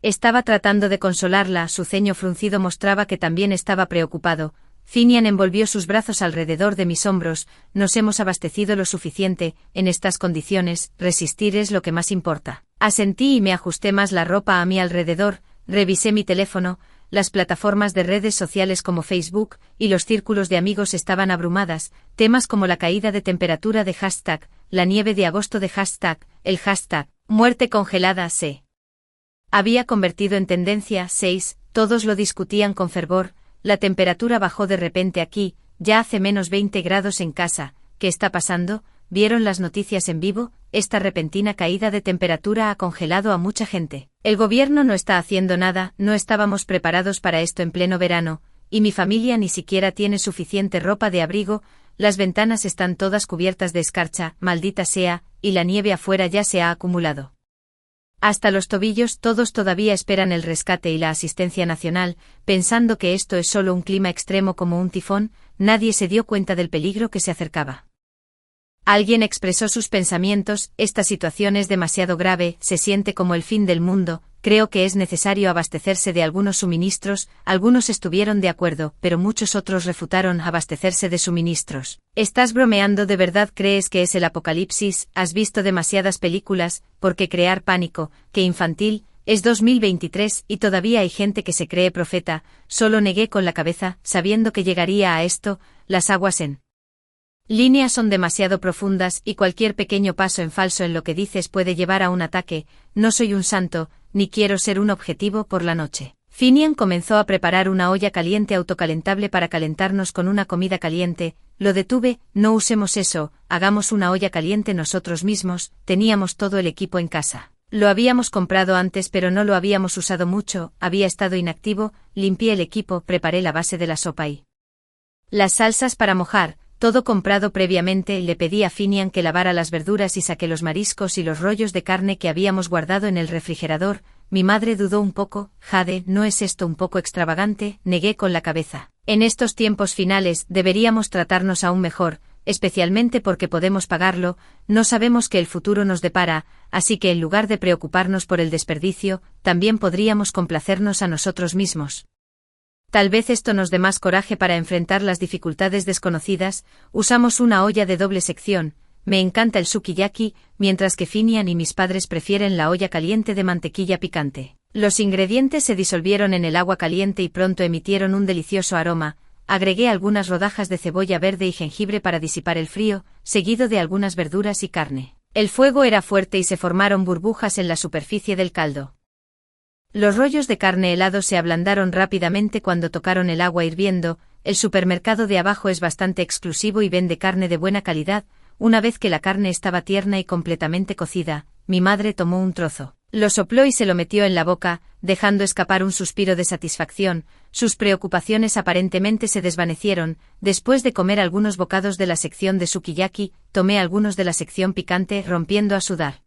estaba tratando de consolarla, su ceño fruncido mostraba que también estaba preocupado. Finian envolvió sus brazos alrededor de mis hombros, nos hemos abastecido lo suficiente, en estas condiciones, resistir es lo que más importa. Asentí y me ajusté más la ropa a mi alrededor, revisé mi teléfono, las plataformas de redes sociales como Facebook y los círculos de amigos estaban abrumadas, temas como la caída de temperatura de hashtag, la nieve de agosto de hashtag, el hashtag, muerte congelada se había convertido en tendencia. 6, todos lo discutían con fervor, la temperatura bajó de repente aquí, ya hace menos 20 grados en casa, ¿qué está pasando? ¿Vieron las noticias en vivo? Esta repentina caída de temperatura ha congelado a mucha gente. El gobierno no está haciendo nada, no estábamos preparados para esto en pleno verano, y mi familia ni siquiera tiene suficiente ropa de abrigo, las ventanas están todas cubiertas de escarcha, maldita sea, y la nieve afuera ya se ha acumulado hasta los tobillos. Todos todavía esperan el rescate y la asistencia nacional, pensando que esto es solo un clima extremo como un tifón, nadie se dio cuenta del peligro que se acercaba. Alguien expresó sus pensamientos, esta situación es demasiado grave, se siente como el fin del mundo, creo que es necesario abastecerse de algunos suministros, algunos estuvieron de acuerdo, pero muchos otros refutaron abastecerse de suministros. ¿Estás bromeando de verdad? ¿Crees que es el apocalipsis? ¿Has visto demasiadas películas? ¿Por qué crear pánico? ¡Qué infantil! Es 2023 y todavía hay gente que se cree profeta, solo negué con la cabeza, sabiendo que llegaría a esto, las aguas en líneas son demasiado profundas y cualquier pequeño paso en falso en lo que dices puede llevar a un ataque, no soy un santo, ni quiero ser un objetivo por la noche. Finian comenzó a preparar una olla caliente autocalentable para calentarnos con una comida caliente, lo detuve, no usemos eso, hagamos una olla caliente nosotros mismos, teníamos todo el equipo en casa. Lo habíamos comprado antes pero no lo habíamos usado mucho, había estado inactivo, limpié el equipo, preparé la base de la sopa y las salsas para mojar. Todo comprado previamente, le pedí a Finian que lavara las verduras y saqué los mariscos y los rollos de carne que habíamos guardado en el refrigerador. Mi madre dudó un poco. Jade, ¿no es esto un poco extravagante? Negué con la cabeza. En estos tiempos finales deberíamos tratarnos aún mejor, especialmente porque podemos pagarlo, no sabemos qué el futuro nos depara, así que en lugar de preocuparnos por el desperdicio, también podríamos complacernos a nosotros mismos. Tal vez esto nos dé más coraje para enfrentar las dificultades desconocidas. Usamos una olla de doble sección, me encanta el sukiyaki, mientras que Finian y mis padres prefieren la olla caliente de mantequilla picante. Los ingredientes se disolvieron en el agua caliente y pronto emitieron un delicioso aroma. Agregué algunas rodajas de cebolla verde y jengibre para disipar el frío, seguido de algunas verduras y carne. El fuego era fuerte y se formaron burbujas en la superficie del caldo. Los rollos de carne helados se ablandaron rápidamente cuando tocaron el agua hirviendo. El supermercado de abajo es bastante exclusivo y vende carne de buena calidad. Una vez que la carne estaba tierna y completamente cocida, mi madre tomó un trozo, lo sopló y se lo metió en la boca, dejando escapar un suspiro de satisfacción. Sus preocupaciones aparentemente se desvanecieron. Después de comer algunos bocados de la sección de sukiyaki, tomé algunos de la sección picante, rompiendo a sudar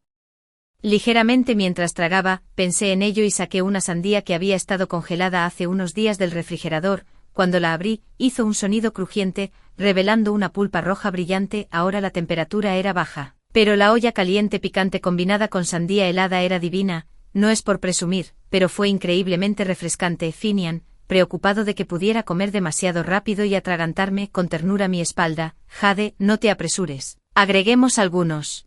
ligeramente mientras tragaba. Pensé en ello y saqué una sandía que había estado congelada hace unos días del refrigerador. Cuando la abrí, hizo un sonido crujiente, revelando una pulpa roja brillante. Ahora la temperatura era baja, pero la olla caliente picante combinada con sandía helada era divina. No es por presumir, pero fue increíblemente refrescante. Finian, preocupado de que pudiera comer demasiado rápido y atragantarme con ternura mi espalda. Jade, no te apresures. Agreguemos algunos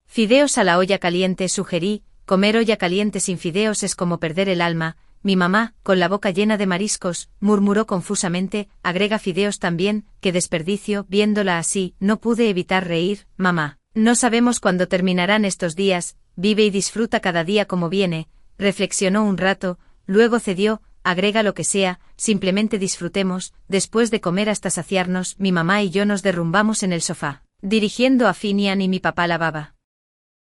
fideos a la olla caliente, sugerí. Comer olla caliente sin fideos es como perder el alma. Mi mamá, con la boca llena de mariscos, murmuró confusamente, agrega fideos también, qué desperdicio. Viéndola así, no pude evitar reír. Mamá, no sabemos cuándo terminarán estos días, vive y disfruta cada día como viene. Reflexionó un rato, luego cedió, agrega lo que sea, simplemente disfrutemos. Después de comer hasta saciarnos, mi mamá y yo nos derrumbamos en el sofá, dirigiendo a Finian y mi papá lavaba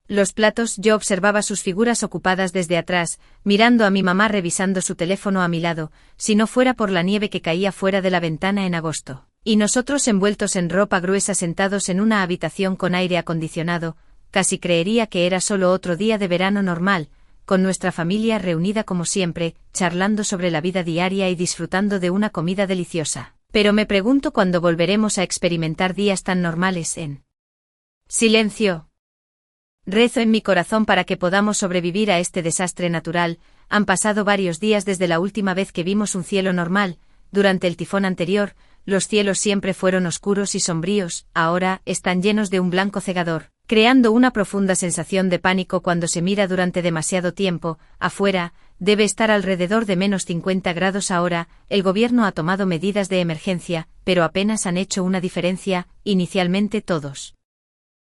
los platos. Yo observaba sus figuras ocupadas desde atrás, mirando a mi mamá revisando su teléfono a mi lado, si no fuera por la nieve que caía fuera de la ventana en agosto. Y nosotros envueltos en ropa gruesa sentados en una habitación con aire acondicionado, casi creería que era solo otro día de verano normal, con nuestra familia reunida como siempre, charlando sobre la vida diaria y disfrutando de una comida deliciosa. Pero me pregunto cuándo volveremos a experimentar días tan normales en silencio. Rezo en mi corazón para que podamos sobrevivir a este desastre natural. Han pasado varios días desde la última vez que vimos un cielo normal. Durante el tifón anterior, los cielos siempre fueron oscuros y sombríos, ahora están llenos de un blanco cegador, creando una profunda sensación de pánico cuando se mira durante demasiado tiempo. Afuera, debe estar alrededor de menos 50 grados ahora. El gobierno ha tomado medidas de emergencia, pero apenas han hecho una diferencia. Inicialmente todos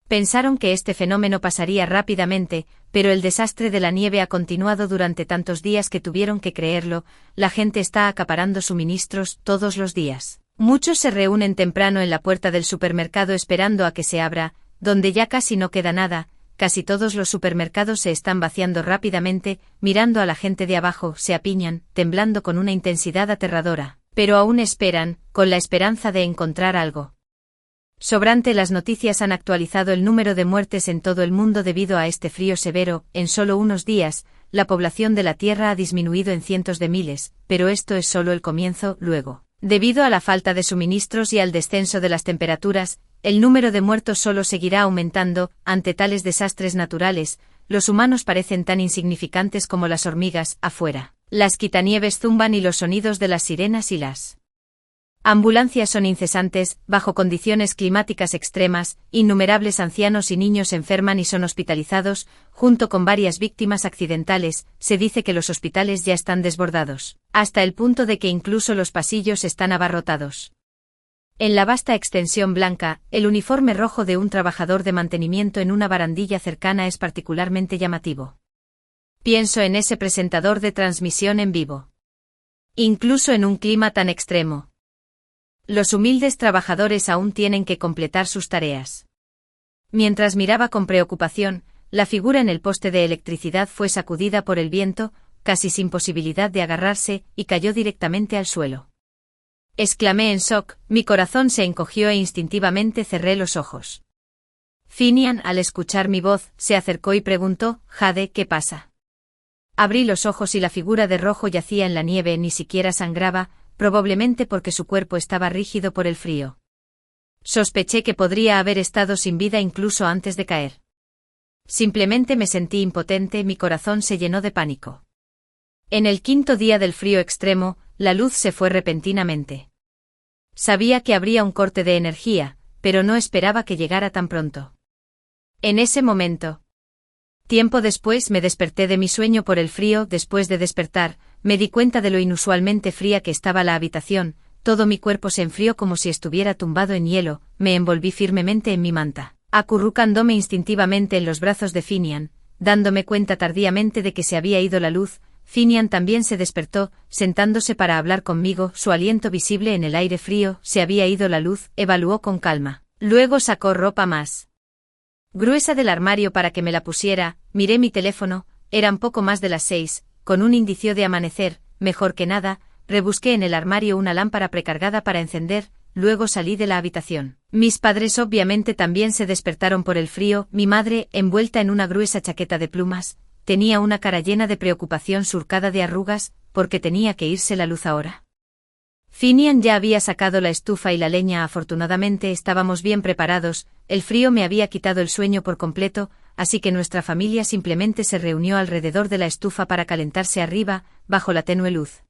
pensaron que este fenómeno pasaría rápidamente, pero el desastre de la nieve ha continuado durante tantos días que tuvieron que creerlo. La gente está acaparando suministros todos los días. Muchos se reúnen temprano en la puerta del supermercado esperando a que se abra, donde ya casi no queda nada. Casi todos los supermercados se están vaciando rápidamente. Mirando a la gente de abajo, se apiñan, temblando con una intensidad aterradora, pero aún esperan, con la esperanza de encontrar algo sobrante. Las noticias han actualizado el número de muertes en todo el mundo debido a este frío severo. En solo unos días, la población de la Tierra ha disminuido en cientos de miles, pero esto es solo el comienzo. Luego, debido a la falta de suministros y al descenso de las temperaturas, el número de muertos solo seguirá aumentando. Ante tales desastres naturales, los humanos parecen tan insignificantes como las hormigas. Afuera, las quitanieves zumban y los sonidos de las sirenas y las ambulancias son incesantes. Bajo condiciones climáticas extremas, innumerables ancianos y niños enferman y son hospitalizados, junto con varias víctimas accidentales. Se dice que los hospitales ya están desbordados, hasta el punto de que incluso los pasillos están abarrotados. En la vasta extensión blanca, el uniforme rojo de un trabajador de mantenimiento en una barandilla cercana es particularmente llamativo. Pienso en ese presentador de transmisión en vivo. Incluso en un clima tan extremo, los humildes trabajadores aún tienen que completar sus tareas. Mientras miraba con preocupación, la figura en el poste de electricidad fue sacudida por el viento, casi sin posibilidad de agarrarse, y cayó directamente al suelo. Exclamé en shock, mi corazón se encogió e instintivamente cerré los ojos. Finian, al escuchar mi voz, se acercó y preguntó, Jade, ¿qué pasa? Abrí los ojos y la figura de rojo yacía en la nieve, ni siquiera sangraba, probablemente porque su cuerpo estaba rígido por el frío. Sospeché que podría haber estado sin vida incluso antes de caer. Simplemente me sentí impotente, mi corazón se llenó de pánico. En el quinto día del frío extremo, la luz se fue repentinamente. Sabía que habría un corte de energía, pero no esperaba que llegara tan pronto. En ese momento, tiempo después me desperté de mi sueño por el frío. Después de despertar, me di cuenta de lo inusualmente fría que estaba la habitación. Todo mi cuerpo se enfrió como si estuviera tumbado en hielo. Me envolví firmemente en mi manta, acurrucándome instintivamente en los brazos de Finian, dándome cuenta tardíamente de que se había ido la luz. Finian también se despertó, sentándose para hablar conmigo, su aliento visible en el aire frío. Se había ido la luz, evaluó con calma. Luego sacó ropa más gruesa del armario para que me la pusiera. Miré mi teléfono, eran poco más de las 6, con un indicio de amanecer, mejor que nada. Rebusqué en el armario una lámpara precargada para encender, luego salí de la habitación. Mis padres obviamente también se despertaron por el frío. Mi madre, envuelta en una gruesa chaqueta de plumas, tenía una cara llena de preocupación surcada de arrugas, porque tenía que irse la luz ahora. Finian ya había sacado la estufa y la leña. Afortunadamente estábamos bien preparados, el frío me había quitado el sueño por completo, así que nuestra familia simplemente se reunió alrededor de la estufa para calentarse arriba, bajo la tenue luz.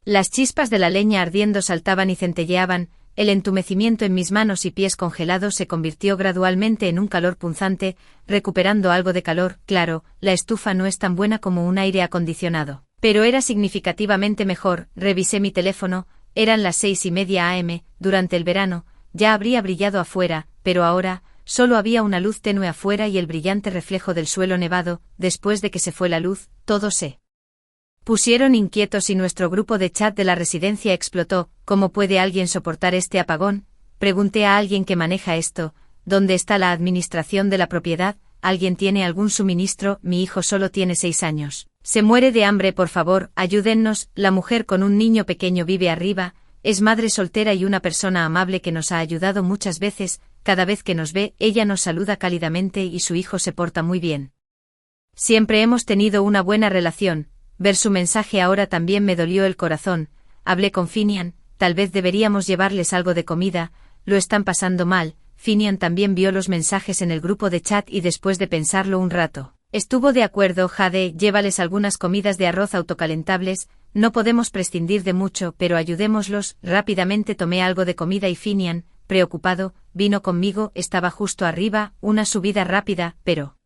Las chispas de la leña ardiendo saltaban y centelleaban, el entumecimiento en mis manos y pies congelados se convirtió gradualmente en un calor punzante, recuperando algo de calor. Claro, la estufa no es tan buena como un aire acondicionado, pero era significativamente mejor. Revisé mi teléfono, eran las 6:30 am, durante el verano, ya habría brillado afuera, pero ahora, solo había una luz tenue afuera y el brillante reflejo del suelo nevado. Después de que se fue la luz, todos se pusieron inquietos y nuestro grupo de chat de la residencia explotó. ¿Cómo puede alguien soportar este apagón? Pregunté a alguien que maneja esto. ¿Dónde está la administración de la propiedad? ¿Alguien tiene algún suministro? Mi hijo solo tiene 6 años. Se muere de hambre, por favor, ayúdennos. La mujer con un niño pequeño vive arriba, es madre soltera y una persona amable que nos ha ayudado muchas veces. Cada vez que nos ve, ella nos saluda cálidamente y su hijo se porta muy bien. Siempre hemos tenido una buena relación. Ver su mensaje ahora también me dolió el corazón. Hablé con Finian, tal vez deberíamos llevarles algo de comida, lo están pasando mal. Finian también vio los mensajes en el grupo de chat y después de pensarlo un rato, estuvo de acuerdo. Jade, llévales algunas comidas de arroz autocalentables, no podemos prescindir de mucho, pero ayudémoslos. Rápidamente tomé algo de comida y Finian, preocupado, vino conmigo. Estaba justo arriba, una subida rápida, pero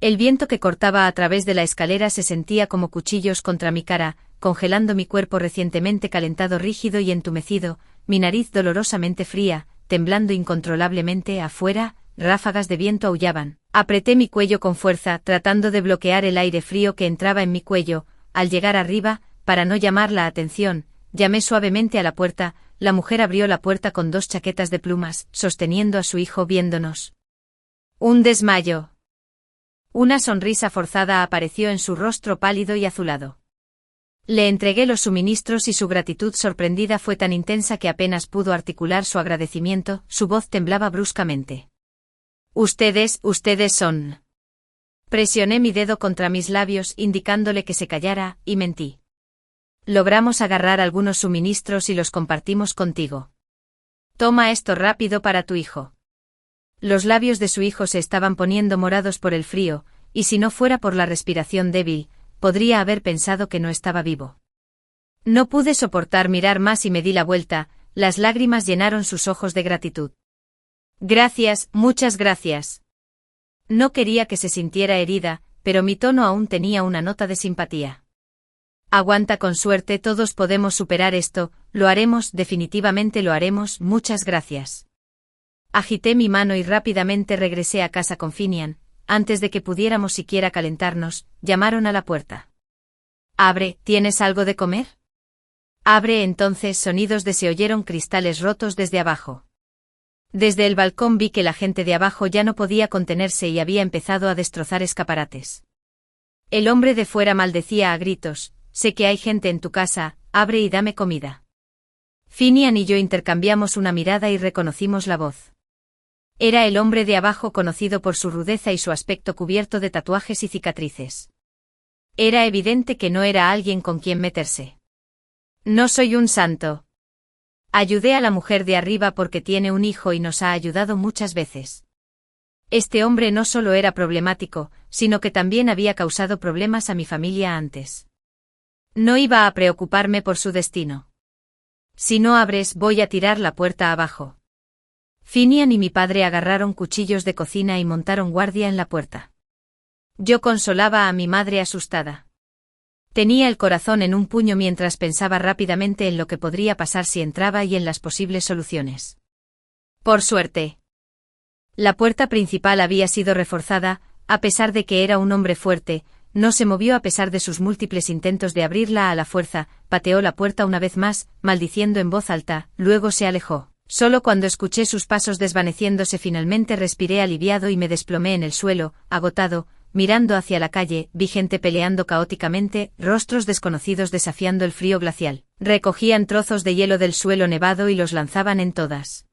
el viento que cortaba a través de la escalera se sentía como cuchillos contra mi cara, congelando mi cuerpo recientemente calentado, rígido y entumecido, mi nariz dolorosamente fría, temblando incontrolablemente. Afuera, ráfagas de viento aullaban. Apreté mi cuello con fuerza, tratando de bloquear el aire frío que entraba en mi cuello. Al llegar arriba, para no llamar la atención, llamé suavemente a la puerta. La mujer abrió la puerta con 2 chaquetas de plumas, sosteniendo a su hijo viéndonos. Un desmayo. Una sonrisa forzada apareció en su rostro pálido y azulado. Le entregué los suministros y su gratitud sorprendida fue tan intensa que apenas pudo articular su agradecimiento. Su voz temblaba bruscamente. Ustedes son. Presioné mi dedo contra mis labios indicándole que se callara, y mentí. Logramos agarrar algunos suministros y los compartimos contigo. Toma esto rápido para tu hijo. Los labios de su hijo se estaban poniendo morados por el frío, y si no fuera por la respiración débil, podría haber pensado que no estaba vivo. No pude soportar mirar más y me di la vuelta. Las lágrimas llenaron sus ojos de gratitud. Gracias, muchas gracias. No quería que se sintiera herida, pero mi tono aún tenía una nota de simpatía. Aguanta, con suerte todos podemos superar esto, lo haremos, definitivamente lo haremos, muchas gracias. Agité mi mano y rápidamente regresé a casa con Finian. Antes de que pudiéramos siquiera calentarnos, llamaron a la puerta. Abre, ¿tienes algo de comer? Abre. Entonces sonidos se oyeron, cristales rotos desde abajo. Desde el balcón vi que la gente de abajo ya no podía contenerse y había empezado a destrozar escaparates. El hombre de fuera maldecía a gritos, sé que hay gente en tu casa, abre y dame comida. Finian y yo intercambiamos una mirada y reconocimos la voz. Era el hombre de abajo, conocido por su rudeza y su aspecto cubierto de tatuajes y cicatrices. Era evidente que no era alguien con quien meterse. No soy un santo. Ayudé a la mujer de arriba porque tiene un hijo y nos ha ayudado muchas veces. Este hombre no solo era problemático, sino que también había causado problemas a mi familia antes. No iba a preocuparme por su destino. Si no abres, voy a tirar la puerta abajo. Finian y mi padre agarraron cuchillos de cocina y montaron guardia en la puerta. Yo consolaba a mi madre asustada. Tenía el corazón en un puño mientras pensaba rápidamente en lo que podría pasar si entraba y en las posibles soluciones. Por suerte, la puerta principal había sido reforzada. A pesar de que era un hombre fuerte, no se movió a pesar de sus múltiples intentos de abrirla a la fuerza. Pateó la puerta una vez más, maldiciendo en voz alta, luego se alejó. Solo cuando escuché sus pasos desvaneciéndose finalmente respiré aliviado y me desplomé en el suelo, agotado. Mirando hacia la calle, vi gente peleando caóticamente, rostros desconocidos desafiando el frío glacial. Recogían trozos de hielo del suelo nevado y los lanzaban en todas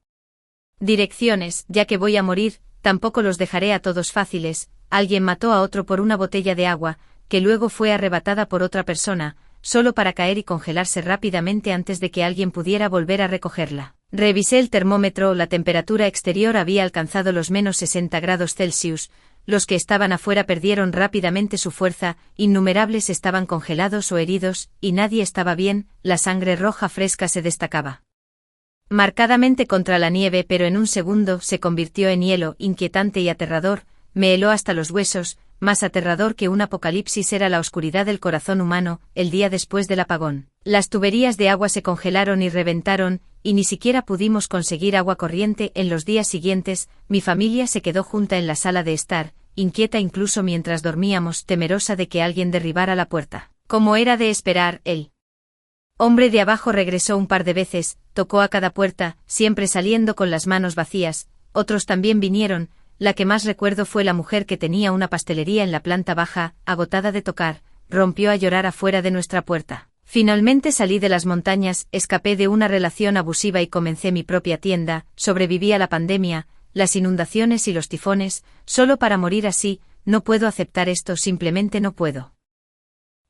direcciones. Ya que voy a morir, tampoco los dejaré a todos fáciles. Alguien mató a otro por una botella de agua, que luego fue arrebatada por otra persona, solo para caer y congelarse rápidamente antes de que alguien pudiera volver a recogerla. Revisé el termómetro, la temperatura exterior había alcanzado los -60 grados Celsius, los que estaban afuera perdieron rápidamente su fuerza, innumerables estaban congelados o heridos, y nadie estaba bien, la sangre roja fresca se destacaba marcadamente contra la nieve, pero en un segundo se convirtió en hielo, inquietante y aterrador, me heló hasta los huesos. Más aterrador que un apocalipsis era la oscuridad del corazón humano, el día después del apagón. Las tuberías de agua se congelaron y reventaron, y ni siquiera pudimos conseguir agua corriente. En los días siguientes, mi familia se quedó junta en la sala de estar, inquieta incluso mientras dormíamos, temerosa de que alguien derribara la puerta. Como era de esperar, el hombre de abajo regresó un par de veces, tocó a cada puerta, siempre saliendo con las manos vacías. Otros también vinieron. La que más recuerdo fue la mujer que tenía una pastelería en la planta baja, agotada de tocar, rompió a llorar afuera de nuestra puerta. Finalmente salí de las montañas, escapé de una relación abusiva y comencé mi propia tienda, sobreviví a la pandemia, las inundaciones y los tifones, solo para morir así. No puedo aceptar esto, simplemente no puedo.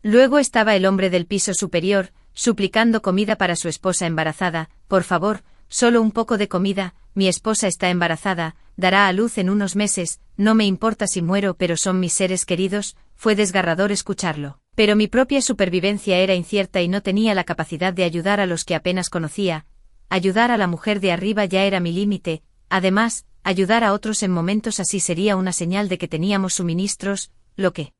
Luego estaba el hombre del piso superior, suplicando comida para su esposa embarazada. Por favor, solo un poco de comida, mi esposa está embarazada, dará a luz en unos meses, no me importa si muero, pero son mis seres queridos. Fue desgarrador escucharlo. Pero mi propia supervivencia era incierta y no tenía la capacidad de ayudar a los que apenas conocía. Ayudar a la mujer de arriba ya era mi límite. Además, ayudar a otros en momentos así sería una señal de que teníamos suministros, lo que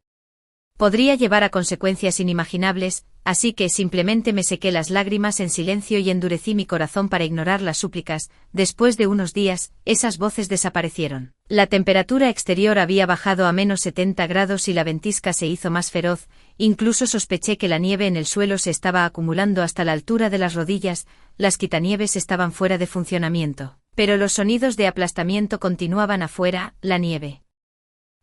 podría llevar a consecuencias inimaginables, así que simplemente me sequé las lágrimas en silencio y endurecí mi corazón para ignorar las súplicas. Después de unos días, esas voces desaparecieron. La temperatura exterior había bajado a menos 70 grados y la ventisca se hizo más feroz, incluso sospeché que la nieve en el suelo se estaba acumulando hasta la altura de las rodillas. Las quitanieves estaban fuera de funcionamiento, pero los sonidos de aplastamiento continuaban afuera. La nieve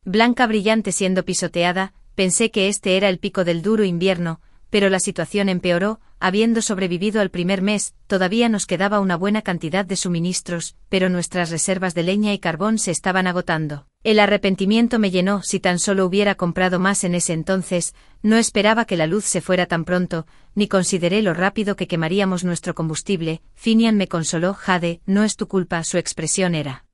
blanca brillante siendo pisoteada. Pensé que este era el pico del duro invierno, pero la situación empeoró. Habiendo sobrevivido al primer mes, todavía nos quedaba una buena cantidad de suministros, pero nuestras reservas de leña y carbón se estaban agotando. El arrepentimiento me llenó. Si tan solo hubiera comprado más en ese entonces. No esperaba que la luz se fuera tan pronto, ni consideré lo rápido que quemaríamos nuestro combustible. Finian me consoló. Jade, no es tu culpa. Su expresión era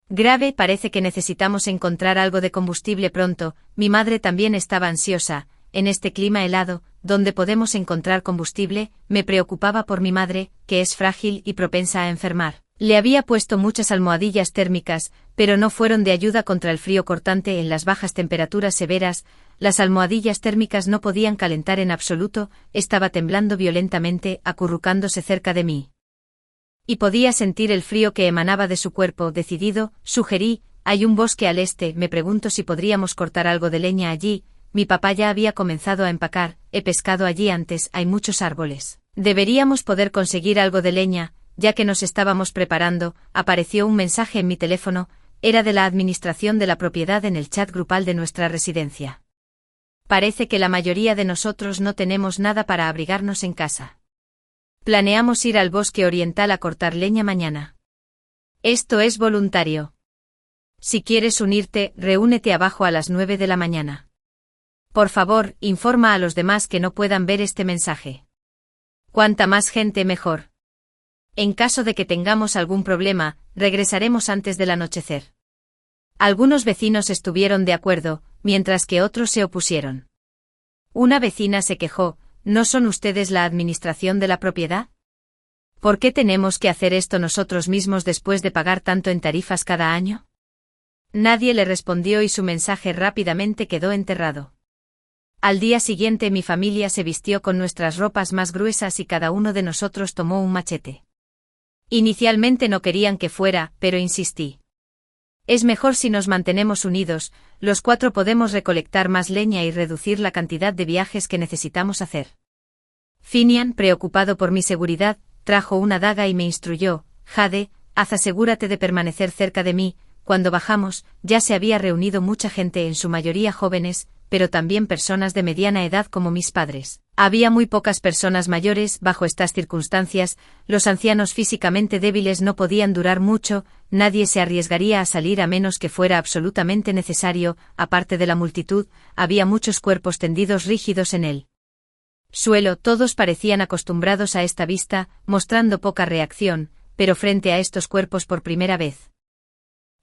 grave. Parece que necesitamos encontrar algo de combustible pronto. Mi madre también estaba ansiosa. En este clima helado, ¿dónde podemos encontrar combustible? Me preocupaba por mi madre, que es frágil y propensa a enfermar. Le había puesto muchas almohadillas térmicas, pero no fueron de ayuda contra el frío cortante en las bajas temperaturas severas. Las almohadillas térmicas no podían calentar en absoluto. Estaba temblando violentamente, acurrucándose cerca de mí. Y podía sentir el frío que emanaba de su cuerpo. Decidido, sugerí, hay un bosque al este. Me pregunto si podríamos cortar algo de leña allí. Mi papá ya había comenzado a empacar. He pescado allí antes, hay muchos árboles. Deberíamos poder conseguir algo de leña. Ya que nos estábamos preparando, apareció un mensaje en mi teléfono. Era de la administración de la propiedad en el chat grupal de nuestra residencia. Parece que la mayoría de nosotros no tenemos nada para abrigarnos en casa. Planeamos ir al bosque oriental a cortar leña mañana. Esto es voluntario. Si quieres unirte, reúnete abajo a las 9 de la mañana. Por favor, informa a los demás que no puedan ver este mensaje. Cuanta más gente mejor. En caso de que tengamos algún problema, regresaremos antes del anochecer. Algunos vecinos estuvieron de acuerdo, mientras que otros se opusieron. Una vecina se quejó, ¿no son ustedes la administración de la propiedad? ¿Por qué tenemos que hacer esto nosotros mismos después de pagar tanto en tarifas cada año? Nadie le respondió y su mensaje rápidamente quedó enterrado. Al día siguiente mi familia se vistió con nuestras ropas más gruesas y cada uno de nosotros tomó un machete. Inicialmente no querían que fuera, pero insistí. Es mejor si nos mantenemos unidos, los 4 podemos recolectar más leña y reducir la cantidad de viajes que necesitamos hacer. Finian, preocupado por mi seguridad, trajo una daga y me instruyó, Jade, asegúrate de permanecer cerca de mí. Cuando bajamos, ya se había reunido mucha gente, en su mayoría jóvenes, pero también personas de mediana edad como mis padres. Había muy pocas personas mayores. Bajo estas circunstancias, los ancianos físicamente débiles no podían durar mucho. Nadie se arriesgaría a salir a menos que fuera absolutamente necesario. Aparte de la multitud, había muchos cuerpos tendidos rígidos en el suelo. Todos parecían acostumbrados a esta vista, mostrando poca reacción, pero frente a estos cuerpos por primera vez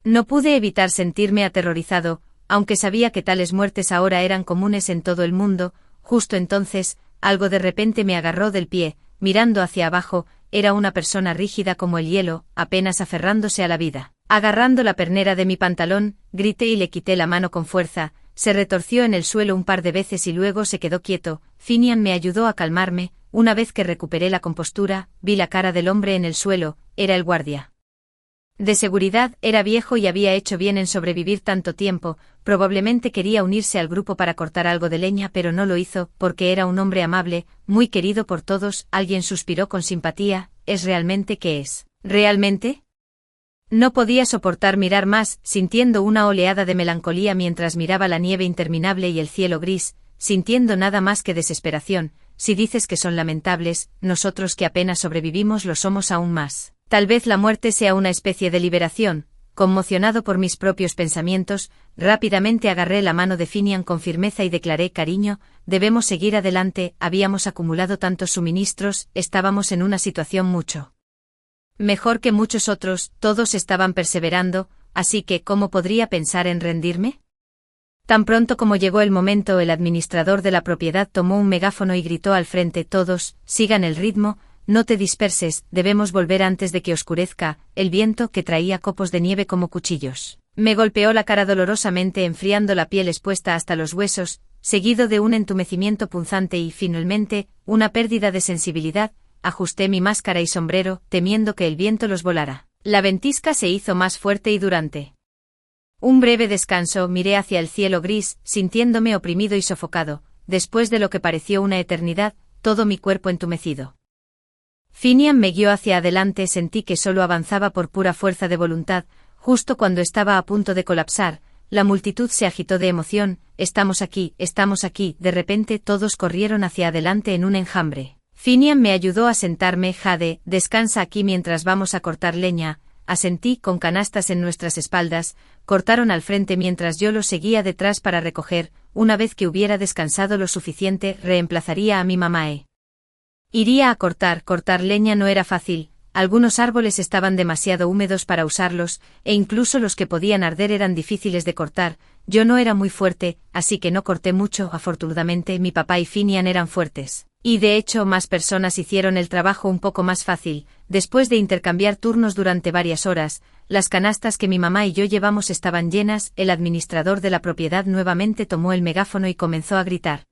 No pude evitar sentirme aterrorizado, aunque sabía que tales muertes ahora eran comunes en todo el mundo. Justo entonces, algo de repente me agarró del pie, mirando hacia abajo, era una persona rígida como el hielo, apenas aferrándose a la vida. Agarrando la pernera de mi pantalón, grité y le quité la mano con fuerza, se retorció en el suelo un par de veces y luego se quedó quieto. Finian me ayudó a calmarme. Una vez que recuperé la compostura, vi la cara del hombre en el suelo, era el guardia de seguridad, era viejo y había hecho bien en sobrevivir tanto tiempo. Probablemente quería unirse al grupo para cortar algo de leña, pero no lo hizo, porque era un hombre amable, muy querido por todos. Alguien suspiró con simpatía. ¿Es realmente qué es? ¿Realmente? No podía soportar mirar más, sintiendo una oleada de melancolía mientras miraba la nieve interminable y el cielo gris, sintiendo nada más que desesperación. Si dices que son lamentables, nosotros que apenas sobrevivimos lo somos aún más. Tal vez la muerte sea una especie de liberación. Conmocionado por mis propios pensamientos, rápidamente agarré la mano de Finian con firmeza y declaré: cariño, debemos seguir adelante, habíamos acumulado tantos suministros, estábamos en una situación mucho mejor que muchos otros, todos estaban perseverando, así que ¿cómo podría pensar en rendirme? Tan pronto como llegó el momento, el administrador de la propiedad tomó un megáfono y gritó al frente: todos, sigan el ritmo, no te disperses, debemos volver antes de que oscurezca. El viento, que traía copos de nieve como cuchillos, me golpeó la cara dolorosamente, enfriando la piel expuesta hasta los huesos, seguido de un entumecimiento punzante y, finalmente, una pérdida de sensibilidad. Ajusté mi máscara y sombrero, temiendo que el viento los volara. La ventisca se hizo más fuerte y durante un breve descanso miré hacia el cielo gris, sintiéndome oprimido y sofocado. Después de lo que pareció una eternidad, todo mi cuerpo entumecido. Finian me guió hacia adelante, sentí que solo avanzaba por pura fuerza de voluntad. Justo cuando estaba a punto de colapsar, la multitud se agitó de emoción. Estamos aquí, estamos aquí. De repente todos corrieron hacia adelante en un enjambre. Finian me ayudó a sentarme. Jade, descansa aquí mientras vamos a cortar leña. Asentí, con canastas en nuestras espaldas. Cortaron al frente mientras yo los seguía detrás para recoger. Una vez que hubiera descansado lo suficiente, reemplazaría a mi mamá. Iría a cortar leña no era fácil. Algunos árboles estaban demasiado húmedos para usarlos, e incluso los que podían arder eran difíciles de cortar. Yo no era muy fuerte, así que no corté mucho. Afortunadamente, mi papá y Finian eran fuertes. Y de hecho más personas hicieron el trabajo un poco más fácil. Después de intercambiar turnos durante varias horas, las canastas que mi mamá y yo llevamos estaban llenas. El administrador de la propiedad nuevamente tomó el megáfono y comenzó a gritar: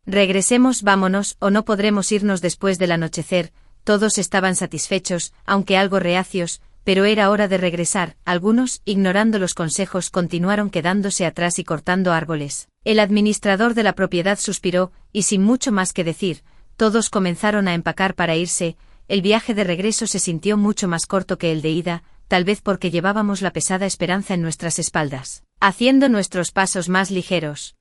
regresemos, vámonos, o no podremos irnos después del anochecer. Todos estaban satisfechos, aunque algo reacios, pero era hora de regresar. Algunos, ignorando los consejos, continuaron quedándose atrás y cortando árboles. El administrador de la propiedad suspiró, y sin mucho más que decir, todos comenzaron a empacar para irse. El viaje de regreso se sintió mucho más corto que el de ida, tal vez porque llevábamos la pesada esperanza en nuestras espaldas, haciendo nuestros pasos más ligeros.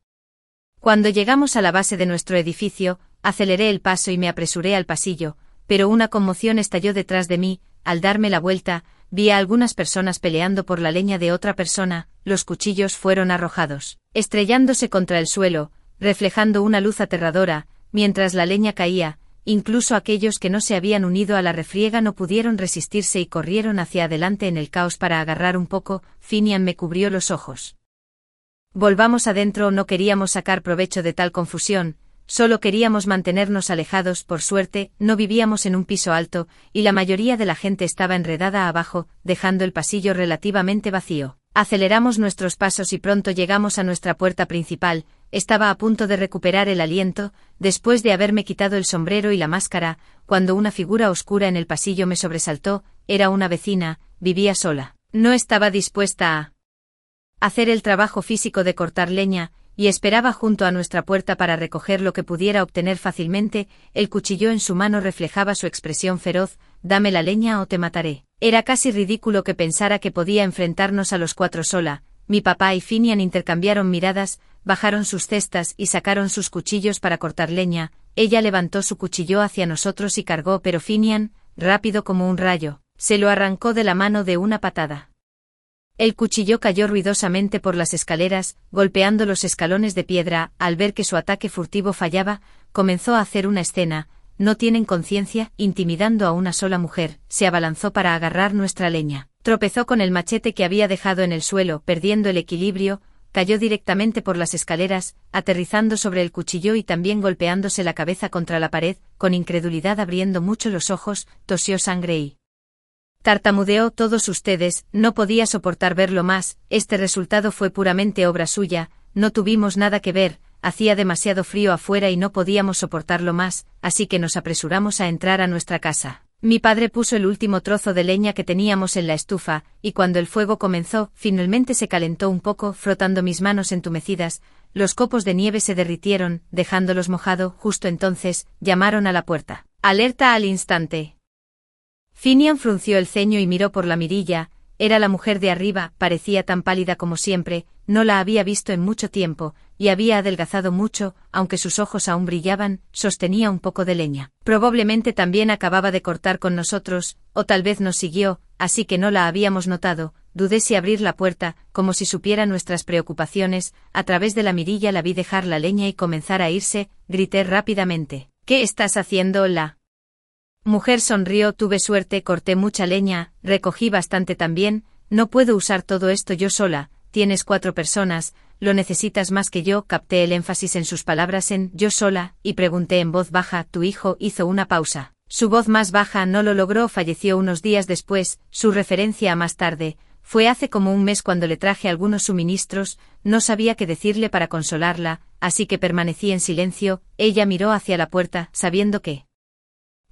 Cuando llegamos a la base de nuestro edificio, aceleré el paso y me apresuré al pasillo, pero una conmoción estalló detrás de mí. Al darme la vuelta, vi a algunas personas peleando por la leña de otra persona. Los cuchillos fueron arrojados, estrellándose contra el suelo, reflejando una luz aterradora, mientras la leña caía. Incluso aquellos que no se habían unido a la refriega no pudieron resistirse y corrieron hacia adelante en el caos para agarrar un poco. Finian me cubrió los ojos. Volvamos adentro. No queríamos sacar provecho de tal confusión, solo queríamos mantenernos alejados. Por suerte, no vivíamos en un piso alto, y la mayoría de la gente estaba enredada abajo, dejando el pasillo relativamente vacío. Aceleramos nuestros pasos y pronto llegamos a nuestra puerta principal. Estaba a punto de recuperar el aliento, después de haberme quitado el sombrero y la máscara, cuando una figura oscura en el pasillo me sobresaltó. Era una vecina, vivía sola. No estaba dispuesta a hacer el trabajo físico de cortar leña, y esperaba junto a nuestra puerta para recoger lo que pudiera obtener fácilmente. El cuchillo en su mano reflejaba su expresión feroz: dame la leña o te mataré. Era casi ridículo que pensara que podía enfrentarnos a los cuatro sola. Mi papá y Finian intercambiaron miradas, bajaron sus cestas y sacaron sus cuchillos para cortar leña. Ella levantó su cuchillo hacia nosotros y cargó, pero Finian, rápido como un rayo, se lo arrancó de la mano de una patada. El cuchillo cayó ruidosamente por las escaleras, golpeando los escalones de piedra. Al ver que su ataque furtivo fallaba, comenzó a hacer una escena. no tienen conciencia, intimidando a una sola mujer, se abalanzó para agarrar nuestra leña. Tropezó con el machete que había dejado en el suelo, perdiendo el equilibrio, cayó directamente por las escaleras, aterrizando sobre el cuchillo y también golpeándose la cabeza contra la pared, con incredulidad abriendo mucho los ojos, tosió sangre y tartamudeó. Todos ustedes, no podía soportar verlo más, este resultado fue puramente obra suya, no tuvimos nada que ver, hacía demasiado frío afuera y no podíamos soportarlo más, así que nos apresuramos a entrar a nuestra casa. Mi padre puso el último trozo de leña que teníamos en la estufa, y cuando el fuego comenzó, finalmente se calentó un poco, frotando mis manos entumecidas, los copos de nieve se derritieron, dejándolos mojado. Justo entonces, llamaron a la puerta. Alerta al instante. Finian frunció el ceño y miró por la mirilla, era la mujer de arriba, parecía tan pálida como siempre, no la había visto en mucho tiempo, y había adelgazado mucho, aunque sus ojos aún brillaban, sostenía un poco de leña. Probablemente también acababa de cortar con nosotros, o tal vez nos siguió, así que no la habíamos notado. Dudé si abrir la puerta, como si supiera nuestras preocupaciones. A través de la mirilla la vi dejar la leña y comenzar a irse, grité rápidamente. ¿Qué estás haciendo? La mujer sonrió. Tuve suerte, corté mucha leña, recogí bastante también, no puedo usar todo esto yo sola, tienes 4 personas, lo necesitas más que yo. Capté el énfasis en sus palabras en yo sola, y pregunté en voz baja. Tu hijo hizo una pausa. Su voz más baja no lo logró, falleció unos días después. Su referencia a más tarde, fue hace como un mes cuando le traje algunos suministros, no sabía qué decirle para consolarla, así que permanecí en silencio. Ella miró hacia la puerta, sabiendo que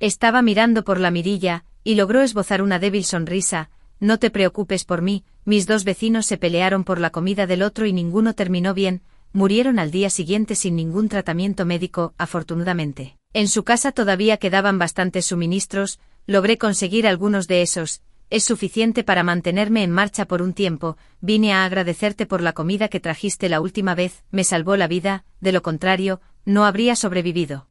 estaba mirando por la mirilla, y logró esbozar una débil sonrisa. No te preocupes por mí, mis 2 vecinos se pelearon por la comida del otro y ninguno terminó bien, murieron al día siguiente sin ningún tratamiento médico, afortunadamente. En su casa todavía quedaban bastantes suministros, logré conseguir algunos de esos, es suficiente para mantenerme en marcha por un tiempo. Vine a agradecerte por la comida que trajiste la última vez, me salvó la vida, de lo contrario, no habría sobrevivido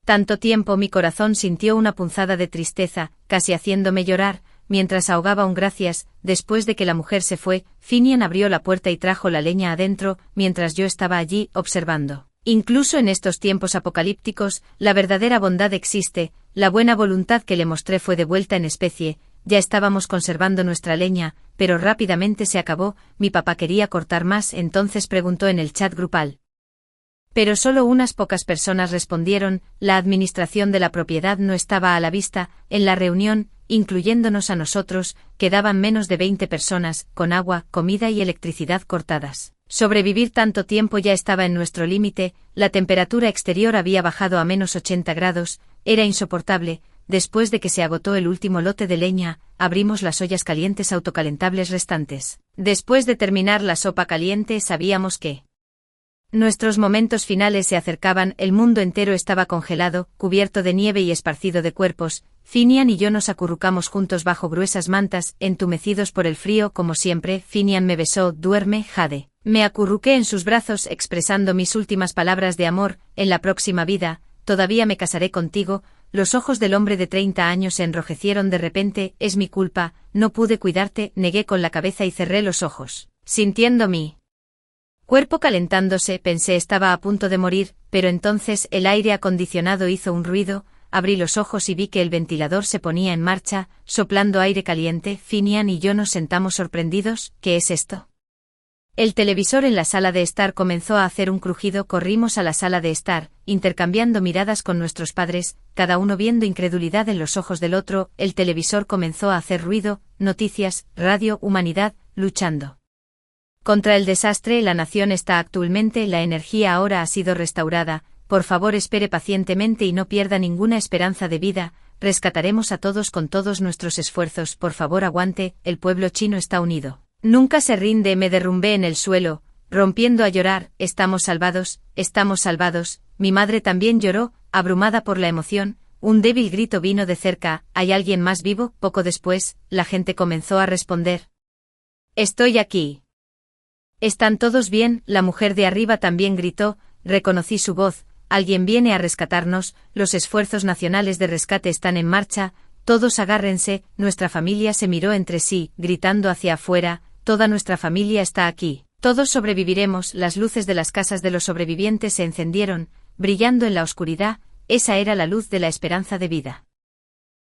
tanto tiempo. Mi corazón sintió una punzada de tristeza, casi haciéndome llorar, mientras ahogaba un gracias. Después de que la mujer se fue, Finian abrió la puerta y trajo la leña adentro, mientras yo estaba allí, observando. Incluso en estos tiempos apocalípticos, la verdadera bondad existe, la buena voluntad que le mostré fue devuelta en especie. Ya estábamos conservando nuestra leña, pero rápidamente se acabó. Mi papá quería cortar más, entonces preguntó en el chat grupal. Pero solo unas pocas personas respondieron. La administración de la propiedad no estaba a la vista. En la reunión, incluyéndonos a nosotros, quedaban menos de 20 personas, con agua, comida y electricidad cortadas. Sobrevivir tanto tiempo ya estaba en nuestro límite, la temperatura exterior había bajado a menos 80 grados, era insoportable. Después de que se agotó el último lote de leña, abrimos las ollas calientes autocalentables restantes. Después de terminar la sopa caliente sabíamos que nuestros momentos finales se acercaban. El mundo entero estaba congelado, cubierto de nieve y esparcido de cuerpos. Finian y yo nos acurrucamos juntos bajo gruesas mantas, entumecidos por el frío como siempre. Finian me besó. Duerme, Jade. Me acurruqué en sus brazos expresando mis últimas palabras de amor. En la próxima vida, todavía me casaré contigo. Los ojos del hombre de 30 años se enrojecieron de repente. Es mi culpa, no pude cuidarte, negué con la cabeza y cerré los ojos. Sintiendo mi cuerpo calentándose, pensé estaba a punto de morir, pero entonces el aire acondicionado hizo un ruido, abrí los ojos y vi que el ventilador se ponía en marcha, soplando aire caliente. Finian y yo nos sentamos sorprendidos. ¿Qué es esto? El televisor en la sala de estar comenzó a hacer un crujido. Corrimos a la sala de estar, intercambiando miradas con nuestros padres, cada uno viendo incredulidad en los ojos del otro. El televisor comenzó a hacer ruido, noticias, radio, humanidad, luchando contra el desastre. La nación está actualmente, la energía ahora ha sido restaurada, por favor espere pacientemente y no pierda ninguna esperanza de vida, rescataremos a todos con todos nuestros esfuerzos, por favor aguante, el pueblo chino está unido. Nunca se rinde. Me derrumbé en el suelo, rompiendo a llorar. Estamos salvados, mi madre también lloró, abrumada por la emoción. Un débil grito vino de cerca. ¿Hay alguien más vivo? Poco después, la gente comenzó a responder. Estoy aquí. ¿Están todos bien? La mujer de arriba también gritó, reconocí su voz. Alguien viene a rescatarnos, los esfuerzos nacionales de rescate están en marcha, todos agárrense. Nuestra familia se miró entre sí, gritando hacia afuera, toda nuestra familia está aquí, todos sobreviviremos. Las luces de las casas de los sobrevivientes se encendieron, brillando en la oscuridad, esa era la luz de la esperanza de vida.